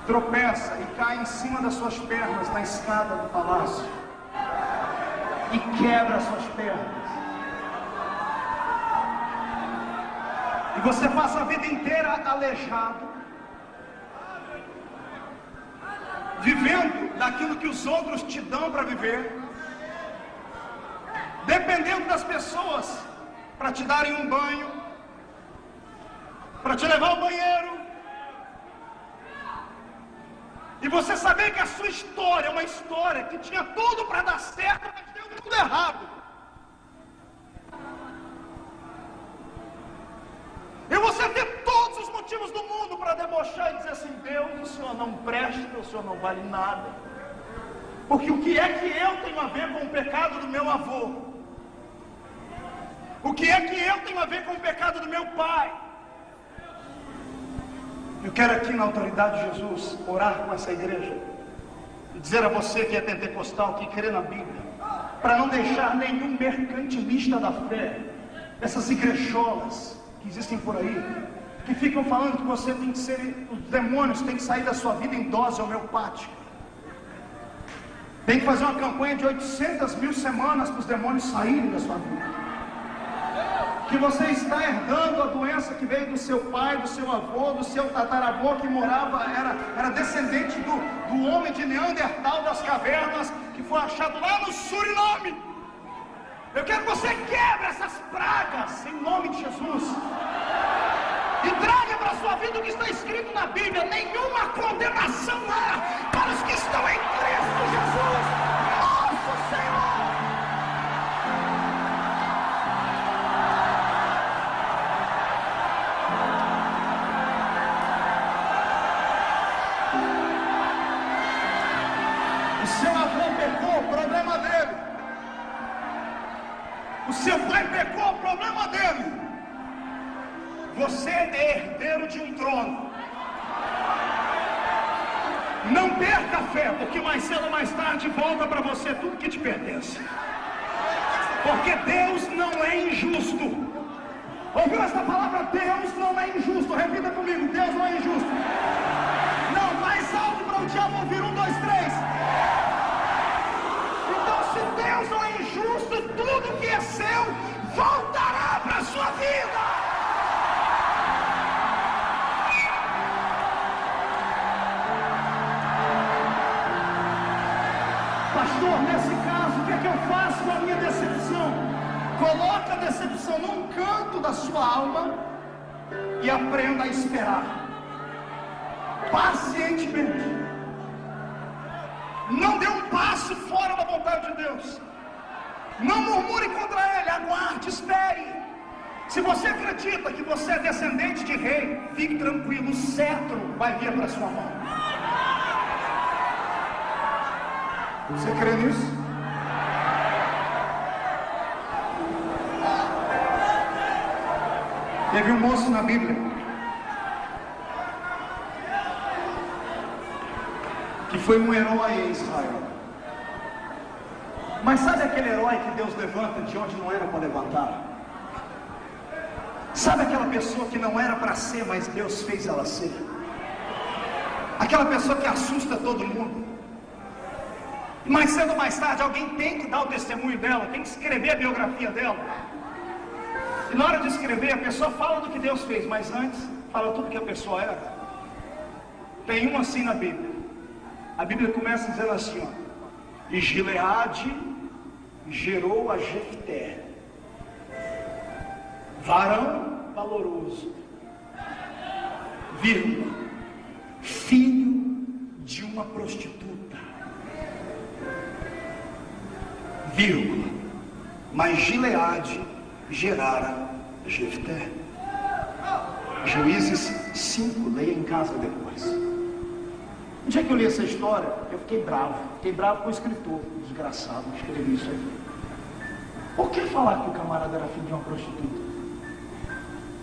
tropeça e cai em cima das suas pernas na escada do palácio e quebra as suas pernas. E você passa a vida inteira aleijado, vivendo daquilo que os outros te dão para viver, dependendo das pessoas para te darem um banho, para te levar ao banheiro. E você saber que a sua história é uma história que tinha tudo para dar certo, mas deu tudo errado. E você ter todos os motivos do mundo para debochar e dizer assim: Deus, o Senhor não presta, o Senhor não vale nada. Porque o que é que eu tenho a ver com o pecado do meu avô? O que é que eu tenho a ver com o pecado do meu pai? Eu quero aqui na autoridade de Jesus orar com essa igreja e dizer a você que é pentecostal, que crê na Bíblia, para não deixar nenhum mercantilista da fé, essas igrejolas que existem por aí, que ficam falando que você tem que ser, os demônios têm que sair da sua vida em dose homeopática. Tem que fazer uma campanha de 800.000 semanas para os demônios saírem da sua vida. Que você está herdando a doença que veio do seu pai, do seu avô, do seu tataravô, que morava, era descendente do homem de Neandertal das cavernas, que foi achado lá no Suriname. Eu quero que você quebre essas pragas em nome de Jesus e traga para a sua vida o que está escrito na Bíblia: nenhuma condenação há para os que estão em Cristo Jesus, nosso Senhor. O seu avô pecou, o problema dele. O seu pai pecou, o problema dele. Você é herdeiro de um trono. Não perca a fé, porque mais cedo ou mais tarde volta para você tudo que te pertence. Porque Deus não é injusto. Ouviu essa palavra? Deus não é injusto. Repita comigo: Deus não é injusto. Não, mais alto para o diabo ouvir. 1, 2, 3. Então, se Deus não é injusto, tudo que é seu voltará para a sua vida. Pastor, nesse caso, o que é que eu faço com a minha decepção? Coloca a decepção num canto da sua alma e aprenda a esperar pacientemente. Não dê um passo fora da vontade de Deus. Não murmure contra Ele, aguarde, espere. Se você acredita que você é descendente de rei, fique tranquilo, o cetro vai vir para sua mão. Você crê nisso? Teve um moço na Bíblia que foi um herói em Israel. Mas sabe aquele herói que Deus levanta de onde não era para levantar? Sabe aquela pessoa que não era para ser, mas Deus fez ela ser? Aquela pessoa que assusta todo mundo. Mais cedo ou mais tarde alguém tem que dar o testemunho dela, tem que escrever a biografia dela. E na hora de escrever, a pessoa fala do que Deus fez, mas antes fala tudo que a pessoa era. Tem um assim na Bíblia. A Bíblia começa dizendo assim, ó: e Gileade gerou a Jefté, varão valoroso, vírgula, filho de uma prostituta, vírgula, mas Gileade gerara Jefté. Juízes 5, leia em casa depois. No dia que eu li essa história, eu fiquei bravo com o escritor, desgraçado, que escreveu isso aí. Por que falar que o camarada era filho de uma prostituta?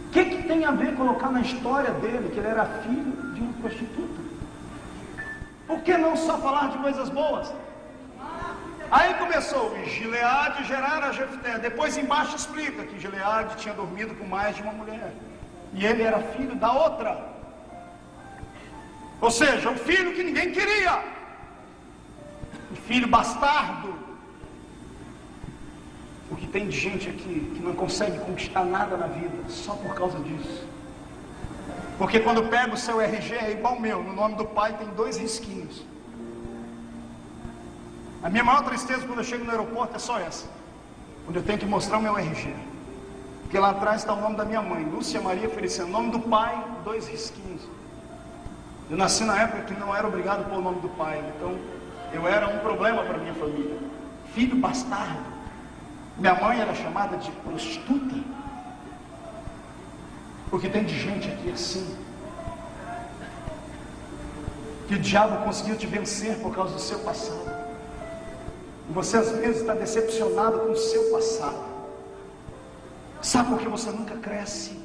O que tem a ver colocar na história dele que ele era filho de uma prostituta? Por que não só falar de coisas boas? Aí começou, e Gileade gerara a Jefté. Depois embaixo explica que Gileade tinha dormido com mais de uma mulher. E ele era filho da outra. Ou seja, o filho que ninguém queria. O filho bastardo. Porque tem gente aqui que não consegue conquistar nada na vida só por causa disso. Porque quando pega o seu RG é igual o meu. No nome do pai tem 2 risquinhos. A minha maior tristeza quando eu chego no aeroporto é só essa. Quando eu tenho que mostrar o meu RG. Porque lá atrás está o nome da minha mãe, Lúcia Maria Feliciano. O nome do pai, 2 risquinhos. Eu nasci na época que não era obrigado pelo nome do pai. Então eu era um problema para minha família. Filho bastardo. Minha mãe era chamada de prostituta. Porque tem de gente aqui assim. Que o diabo conseguiu te vencer por causa do seu passado. E você às vezes está decepcionado com o seu passado. Sabe por que você nunca cresce?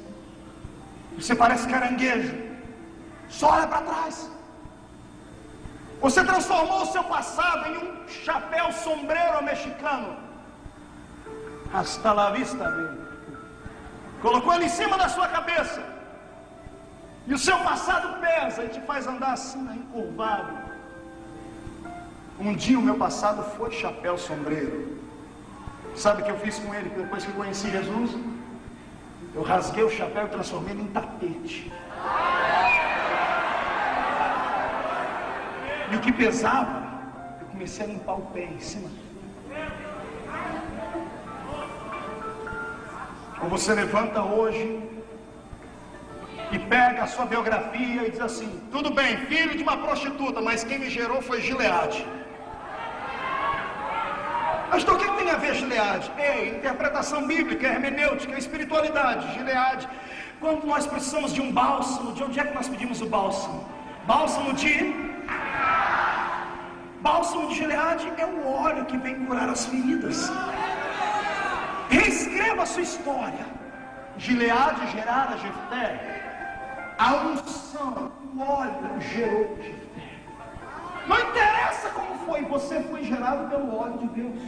Você parece caranguejo. Só olha para trás. Você transformou o seu passado em um chapéu sombreiro mexicano. Hasta la vista, amigo. Colocou ele em cima da sua cabeça. E o seu passado pesa e te faz andar assim, encurvado. Um dia o meu passado foi chapéu sombreiro. Sabe o que eu fiz com ele depois que conheci Jesus? Eu rasguei o chapéu e transformei ele em tapete. E o que pesava, eu comecei a limpar o pé em cima. Ou você levanta hoje e pega a sua biografia e diz assim: tudo bem, filho de uma prostituta, mas quem me gerou foi Gileade. Mas então o que tem a ver Gileade? Interpretação bíblica, hermenêutica, espiritualidade. Gileade, quando nós precisamos de um bálsamo, de onde é que nós pedimos o bálsamo? Bálsamo de Gileade é o óleo que vem curar as feridas. Reescreva a sua história. Gileade gerara Jefté. A unção, o óleo gerou Jefté. Não interessa como foi, você foi gerado pelo óleo de Deus.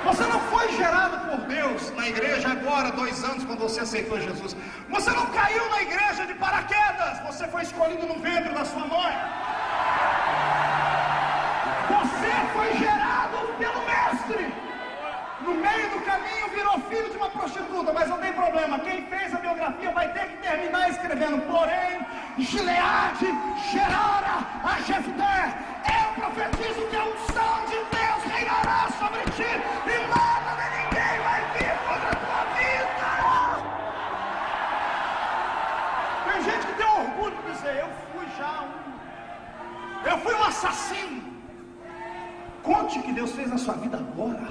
Você não foi gerado por Deus na igreja agora, 2 anos, quando você aceitou Jesus. Você não caiu na igreja de paraquedas. Você foi escolhido no ventre da sua mãe. Você foi gerado pelo mestre. No meio do caminho virou filho de uma prostituta, mas não tem problema. Quem fez a biografia vai ter que terminar escrevendo: porém, Gileade gerara a Jefté. Eu profetizo que a unção de Deus reinará sobre ti e nada nem ninguém vai vir contra a tua vida. Tem gente que tem orgulho de dizer: eu fui um assassino. Conte o que Deus fez na sua vida agora.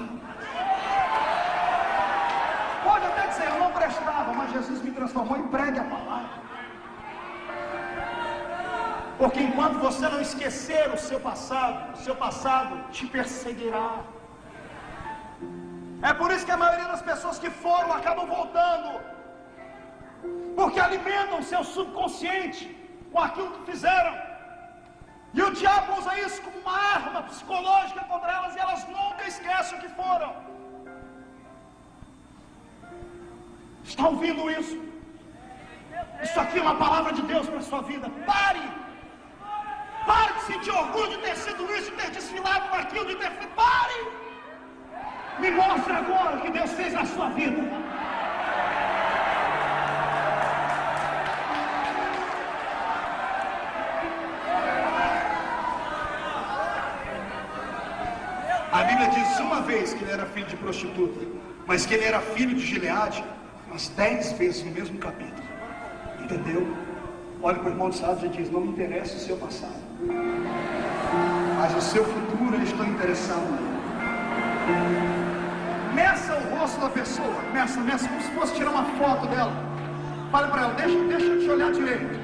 Pode até dizer: eu não prestava, mas Jesus me transformou e pregue a palavra. Porque enquanto você não esquecer o seu passado te perseguirá. É por isso que a maioria das pessoas que foram acabam voltando, porque alimentam o seu subconsciente com aquilo que fizeram. E o diabo usa isso como uma arma psicológica contra elas, e elas nunca esquecem o que foram. Está ouvindo isso? Isso aqui é uma palavra de Deus para a sua vida. Pare de sentir orgulho de ter sido isso, de ter desfilado com aquilo, de ter feito. Pare! Me mostre agora o que Deus fez na sua vida. A Bíblia diz uma vez que ele era filho de prostituta, mas que ele era filho de Gileade umas 10 vezes no mesmo capítulo. Entendeu? Olha para o irmão do lado e diz: não me interessa o seu passado, mas o seu futuro eu estou interessado nele. Meça o rosto da pessoa, meça como se fosse tirar uma foto dela. Fale para ela: deixa eu te olhar direito.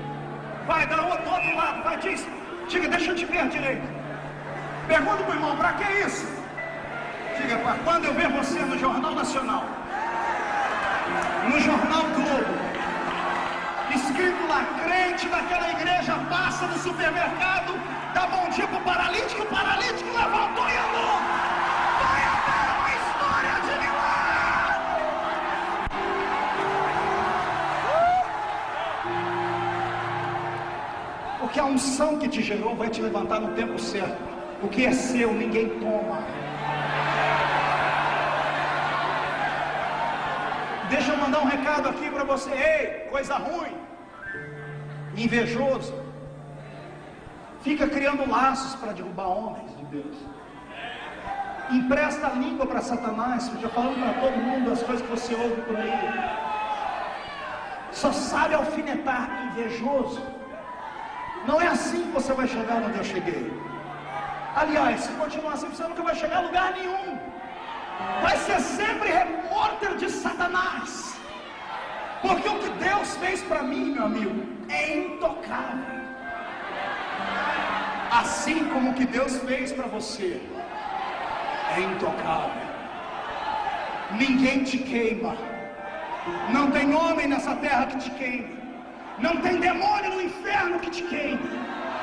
Vai, dá do outro lado, vai, diga, deixa eu te ver direito. Pergunta para o irmão: para que isso? Diga: para quando eu ver você no Jornal Nacional, no Jornal Globo, escrito lá: crente daquela igreja passa no supermercado, dá bom dia pro paralítico, o paralítico levantou e andou. Vai haver uma história de milagre. Porque a unção que te gerou vai te levantar no tempo certo. O que é seu ninguém toma. Deixa eu mandar um recado aqui para você. Ei, coisa ruim, invejoso, fica criando laços para derrubar homens de Deus. Empresta a língua para Satanás, fica falando para todo mundo as coisas que você ouve por aí. Só sabe alfinetar, invejoso. Não é assim que você vai chegar onde eu cheguei. Aliás, se continuar assim, você nunca vai chegar a lugar nenhum. Vai ser sempre repórter de Satanás. Porque o que Deus fez para mim, meu amigo, é intocável. Assim como o que Deus fez para você é intocável. Ninguém te queima. Não tem homem nessa terra que te queime. Não tem demônio no inferno que te queime.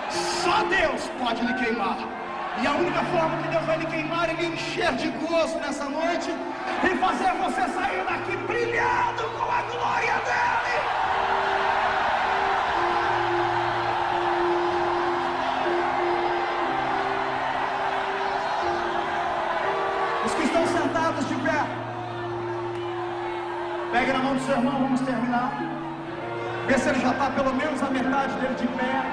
Só Deus pode lhe queimar. E a única forma que Deus vai lhe queimar é lhe encher de gozo nessa noite e fazer você sair daqui brilhando com a glória dele. Os que estão sentados de pé, pegue na mão do seu irmão, vamos terminar. Vê se ele já está pelo menos a metade dele de pé.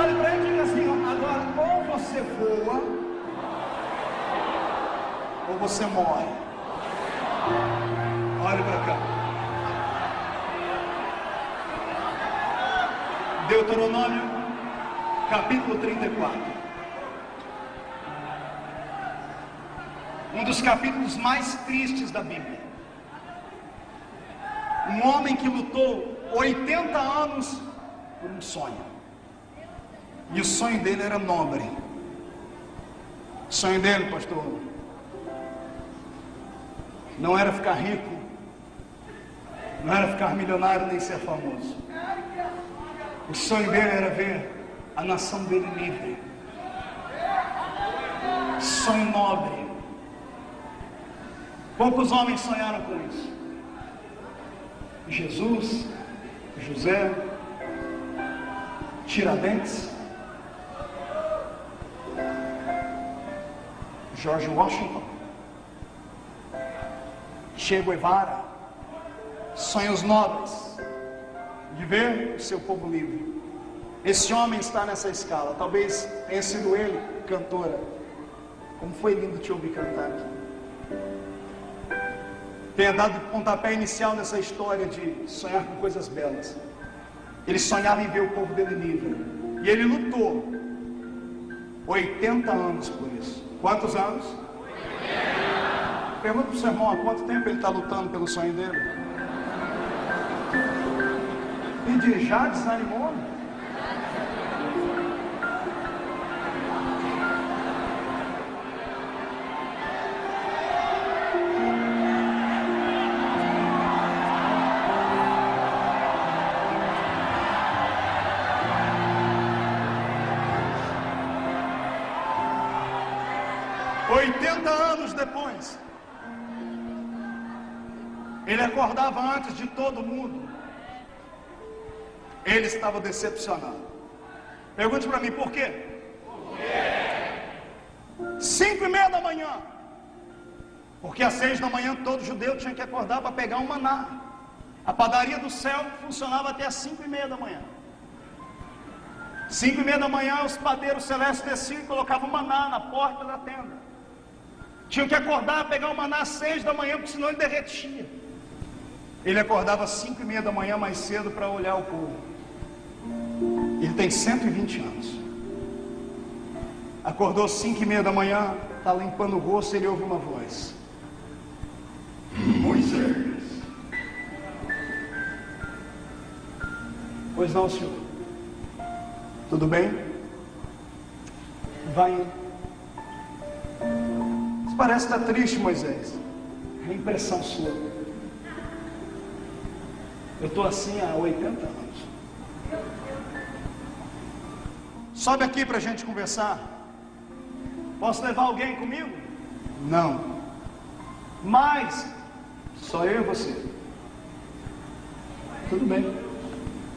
Olhe para ele e diga assim: agora, ou você voa, ou você morre. Olhe para cá. Deuteronômio, capítulo 34. Um dos capítulos mais tristes da Bíblia. Um homem que lutou 80 anos por um sonho. E o sonho dele era nobre. O sonho dele, pastor, não era ficar rico, não era ficar milionário nem ser famoso. O sonho dele era ver a nação dele livre. Sonho nobre. Poucos homens sonharam com isso. Jesus, José, Tiradentes, George Washington, Che Guevara, sonhos nobres de ver o seu povo livre. Esse homem está nessa escala. Talvez tenha sido ele, cantora. Como foi lindo te ouvir cantar aqui. Tenha dado pontapé inicial nessa história de sonhar com coisas belas. Ele sonhava em ver o povo dele livre. E ele lutou 80 anos por isso. Quantos anos? 80. Pergunta para o seu irmão: há quanto tempo ele está lutando pelo sonho dele? Onde já desanimou? Anos depois, ele acordava antes de todo mundo. Ele estava decepcionado. Pergunte para mim, por quê? 5:30 da manhã. Porque às 6 da manhã todo judeu tinha que acordar para pegar um maná. A padaria do céu funcionava até às 5:30 da manhã. 5:30 da manhã os padeiros celestes desciam e colocavam maná na porta da tenda. Tinham que acordar, pegar o maná às 6 da manhã, porque senão ele derretia. Ele acordava às 5:30 da manhã mais cedo para olhar o povo. Ele tem 120 anos. Acordou às 5:30 da manhã, está limpando o rosto, ele ouve uma voz. Moisés. Pois não, senhor. Tudo bem? Vai. Parece estar triste, Moisés. É impressão sua. Eu estou assim há 80 anos. Sobe aqui para a gente conversar. Posso levar alguém comigo? Não. Mas só eu e você. Tudo bem.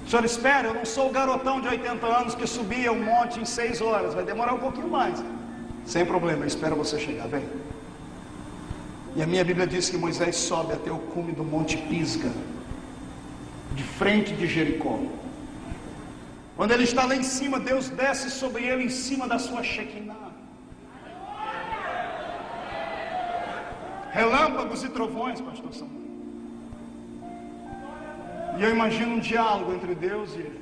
O senhor espera, eu não sou o garotão de 80 anos que subia um monte em 6 horas. Vai demorar um pouquinho mais. Sem problema, eu espero você chegar, vem. E a minha Bíblia diz que Moisés sobe até o cume do Monte Pisga, de frente de Jericó. Quando ele está lá em cima, Deus desce sobre ele em cima da sua Shekinah. Relâmpagos e trovões, pastor Samuel. E eu imagino um diálogo entre Deus e ele.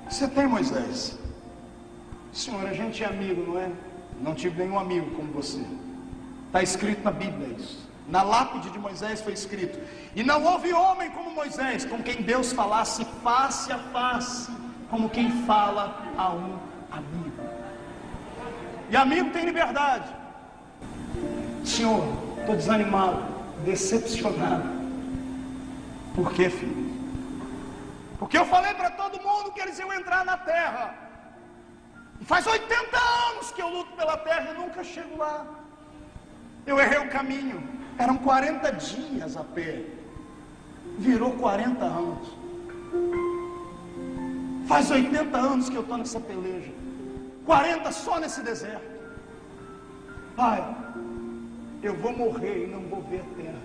Você tem, Moisés? Senhor, a gente é amigo, não é? Não tive nenhum amigo como você. Está escrito na Bíblia isso. Na lápide de Moisés foi escrito: e não houve homem como Moisés, com quem Deus falasse face a face, como quem fala a um amigo. E amigo tem liberdade. Senhor, estou desanimado, decepcionado. Por quê, filho? Porque eu falei para todo mundo que eles iam entrar na terra. E faz 80 anos que eu luto pela terra e nunca chego lá. Eu errei o caminho. Eram 40 dias a pé. Virou 40 anos. Faz 80 anos que eu estou nessa peleja. 40 só nesse deserto. Pai, eu vou morrer e não vou ver a terra.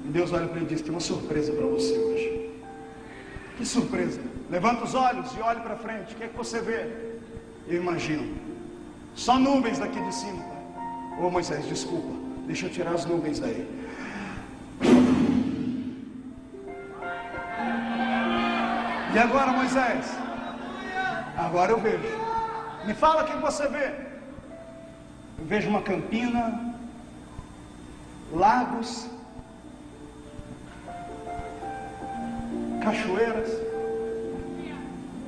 E Deus olha para ele e diz: tem uma surpresa para você hoje. Que surpresa? Levanta os olhos e olhe para frente. O que é que você vê? Eu imagino só nuvens daqui de cima, pai. Ô Moisés, desculpa, deixa eu tirar as nuvens daí. E agora, Moisés? Agora eu vejo. Me fala o que você vê. Eu vejo uma campina, lagos, cachoeiras,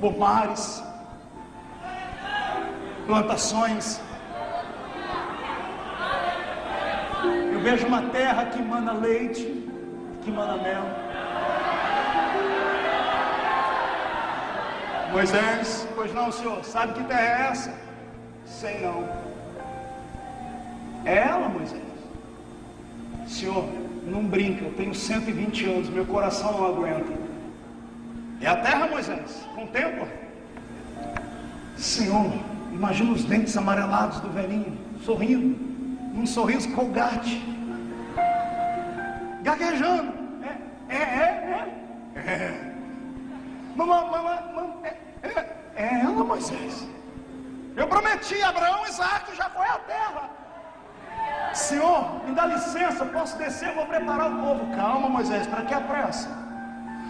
pomares, plantações. Eu vejo uma terra que emana leite, que emana mel. Moisés, pois não, senhor, sabe que terra é essa? Sei não. É ela, Moisés? Senhor, não brinca, eu tenho 120 anos, meu coração não aguenta. É a terra, Moisés? Contempla. Senhor, imagina os dentes amarelados do velhinho, sorrindo, num sorriso colgate, gaguejando. É ela, Moisés. Eu prometi a Abraão, Isaac, já foi a terra. Senhor, me dá licença, posso descer, eu vou preparar o povo. Calma, Moisés, para que a pressa?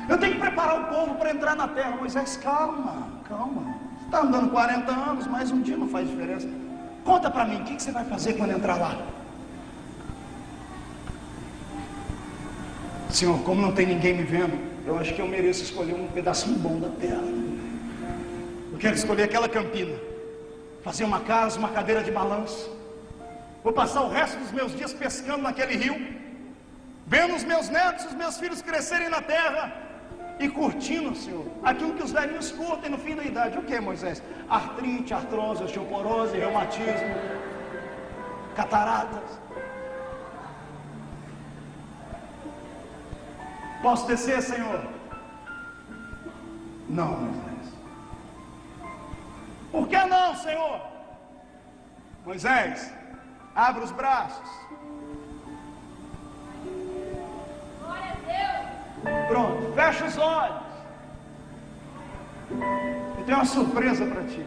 Eu tenho que preparar o povo para entrar na terra. Moisés, calma, calma. Você está andando 40 anos, mais um dia não faz diferença. Conta para mim, o que você vai fazer quando entrar lá? Senhor, como não tem ninguém me vendo, eu acho que eu mereço escolher um pedacinho bom da terra. Eu quero escolher aquela campina, fazer uma casa, uma cadeira de balanço. Vou passar o resto dos meus dias pescando naquele rio, vendo os meus netos, os meus filhos crescerem na terra e curtindo, Senhor, aquilo que os velhinhos curtem no fim da idade. O que, Moisés? Artrite, artrose, osteoporose, reumatismo, cataratas. Posso descer, Senhor? Não, Moisés. Por que não, Senhor? Moisés, abre os braços. Glória a Deus. Pronto, fecha os olhos. Eu tenho uma surpresa para ti.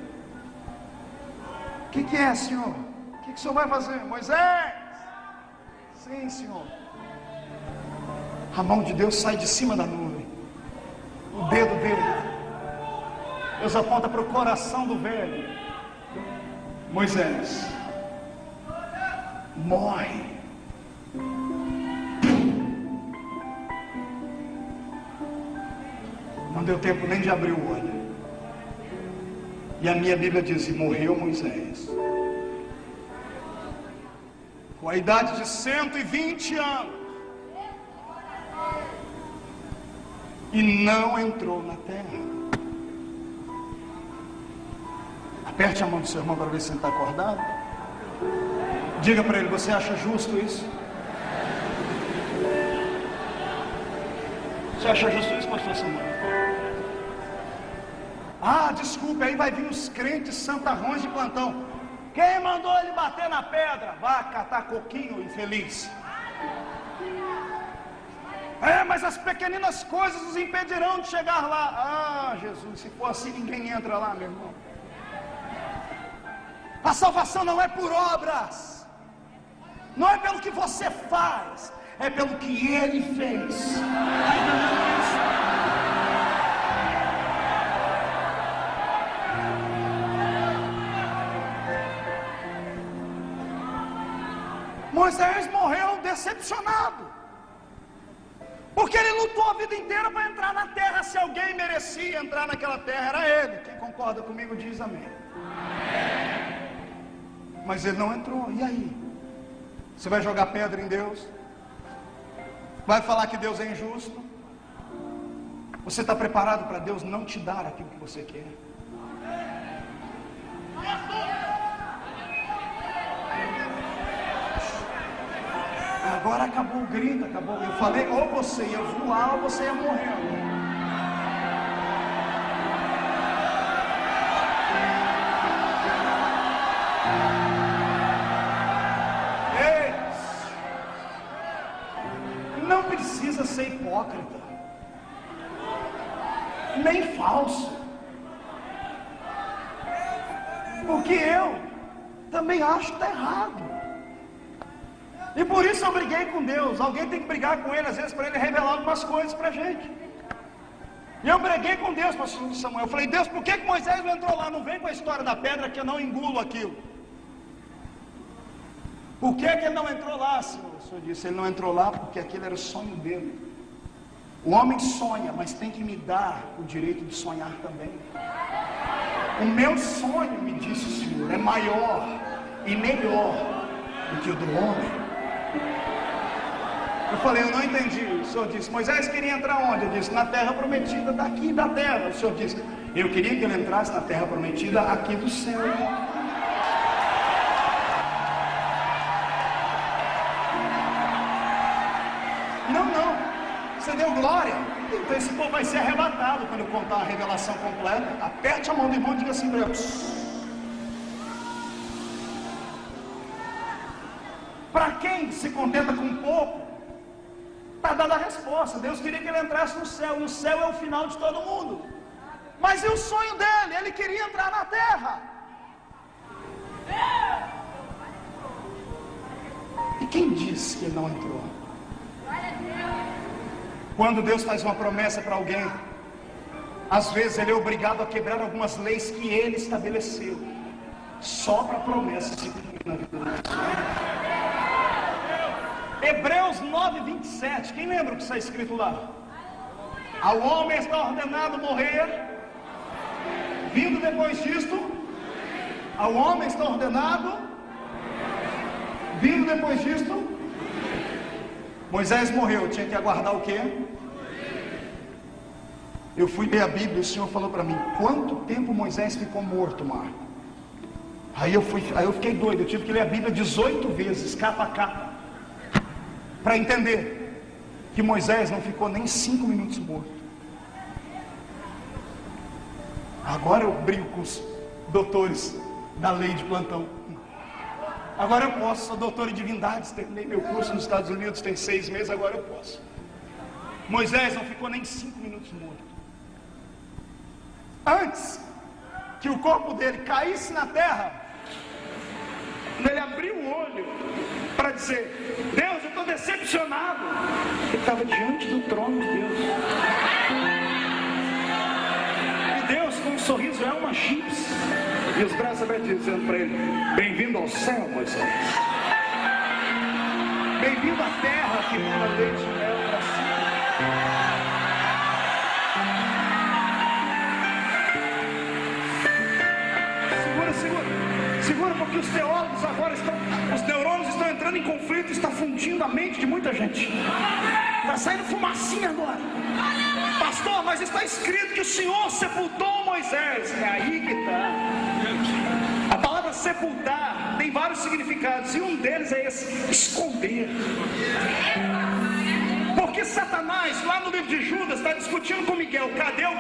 O que é, Senhor? O que o Senhor vai fazer? Moisés! Sim, Senhor. A mão de Deus sai de cima da nuvem. O dedo dele. Deus aponta para o coração do velho. Moisés, morre. Não deu tempo nem de abrir o olho. E a minha Bíblia diz: e morreu Moisés, com a idade de 120 anos, e não entrou na terra. Aperte a mão do seu irmão para ver se ele está acordado. Diga para ele: você acha justo isso? Você acha justo isso, pastor Samuel? Ah, desculpe, aí vai vir os crentes santarrões de plantão. Quem mandou ele bater na pedra? Vá catar coquinho, infeliz. Mas as pequeninas coisas os impedirão de chegar lá. Ah, Jesus, se for assim, ninguém entra lá, meu irmão. A salvação não é por obras, não é pelo que você faz, é pelo que Ele fez. Moisés morreu decepcionado, porque ele lutou a vida inteira para entrar na terra. Se alguém merecia entrar naquela terra, era ele. Quem concorda comigo diz amém. Mas ele não entrou. E aí? Você vai jogar pedra em Deus? Vai falar que Deus é injusto? Você está preparado para Deus não te dar aquilo que você quer? Agora acabou o grito, acabou. Eu falei, ou você ia voar ou você ia morrer. Ei, não precisa ser hipócrita, nem falso, porque eu também acho que está errado. E por isso eu briguei com Deus. Alguém tem que brigar com Ele, às vezes, para Ele revelar algumas coisas para a gente. E eu briguei com Deus, pastor Samuel. Eu falei: Deus, por que Moisés não entrou lá? Não vem com a história da pedra que eu não engulo aquilo. Por que ele não entrou lá, Senhor? O Senhor disse: ele não entrou lá porque aquele era o sonho dele. O homem sonha, mas tem que me dar o direito de sonhar também. O meu sonho, me disse o Senhor, é maior e melhor do que o do homem. Eu falei: eu não entendi. O Senhor disse: Moisés queria entrar onde? Eu disse: na terra prometida daqui da terra. O Senhor disse: eu queria que ele entrasse na terra prometida aqui do céu. Não, você deu glória. Então esse povo vai ser arrebatado quando eu contar a revelação completa. Aperte a mão do irmão e diga assim para ele: para quem se contenta com pouco, está dada a resposta. Deus queria que ele entrasse no céu, e o céu é o final de todo mundo. Mas e o sonho dele? Ele queria entrar na terra. E quem disse que ele não entrou? Quando Deus faz uma promessa para alguém, às vezes ele é obrigado a quebrar algumas leis que ele estabeleceu, só para a promessa se cumprir na vida da pessoa. Hebreus 9:27. Quem lembra o que está escrito lá? Ao homem está ordenado morrer. Vindo depois disto, ao homem está ordenado. Vindo depois disto, Moisés morreu. Tinha que aguardar o quê? Eu fui ler a Bíblia e o Senhor falou para mim: quanto tempo Moisés ficou morto, Marco? Aí eu fiquei doido. Eu tive que ler a Bíblia 18 vezes, capa a capa, para entender que Moisés não ficou nem 5 minutos morto. Agora eu brigo com os doutores da lei de plantão. Agora eu posso, sou doutor em divindades, terminei meu curso nos Estados Unidos, tem 6 meses, agora eu posso. Moisés não ficou nem 5 minutos morto. Antes que o corpo dele caísse na terra, quando ele abriu o olho para dizer: Deus, eu estou decepcionado, ele estava diante do trono de Deus. E Deus, com um sorriso Elma Chips e os braços abertos, dizendo para ele: bem-vindo ao céu, Moisés. Bem-vindo à terra que manda leite e mel para si. Segura, porque os teólogos agora os neurônios estão entrando em conflito, está fundindo a mente de muita gente. Está saindo fumacinha agora. Pastor, mas está escrito que o Senhor sepultou Moisés. É aí que está. A palavra sepultar tem vários significados, e um deles é esse: esconder. Porque Satanás, lá no livro de Judas, está discutindo com Miguel: cadê o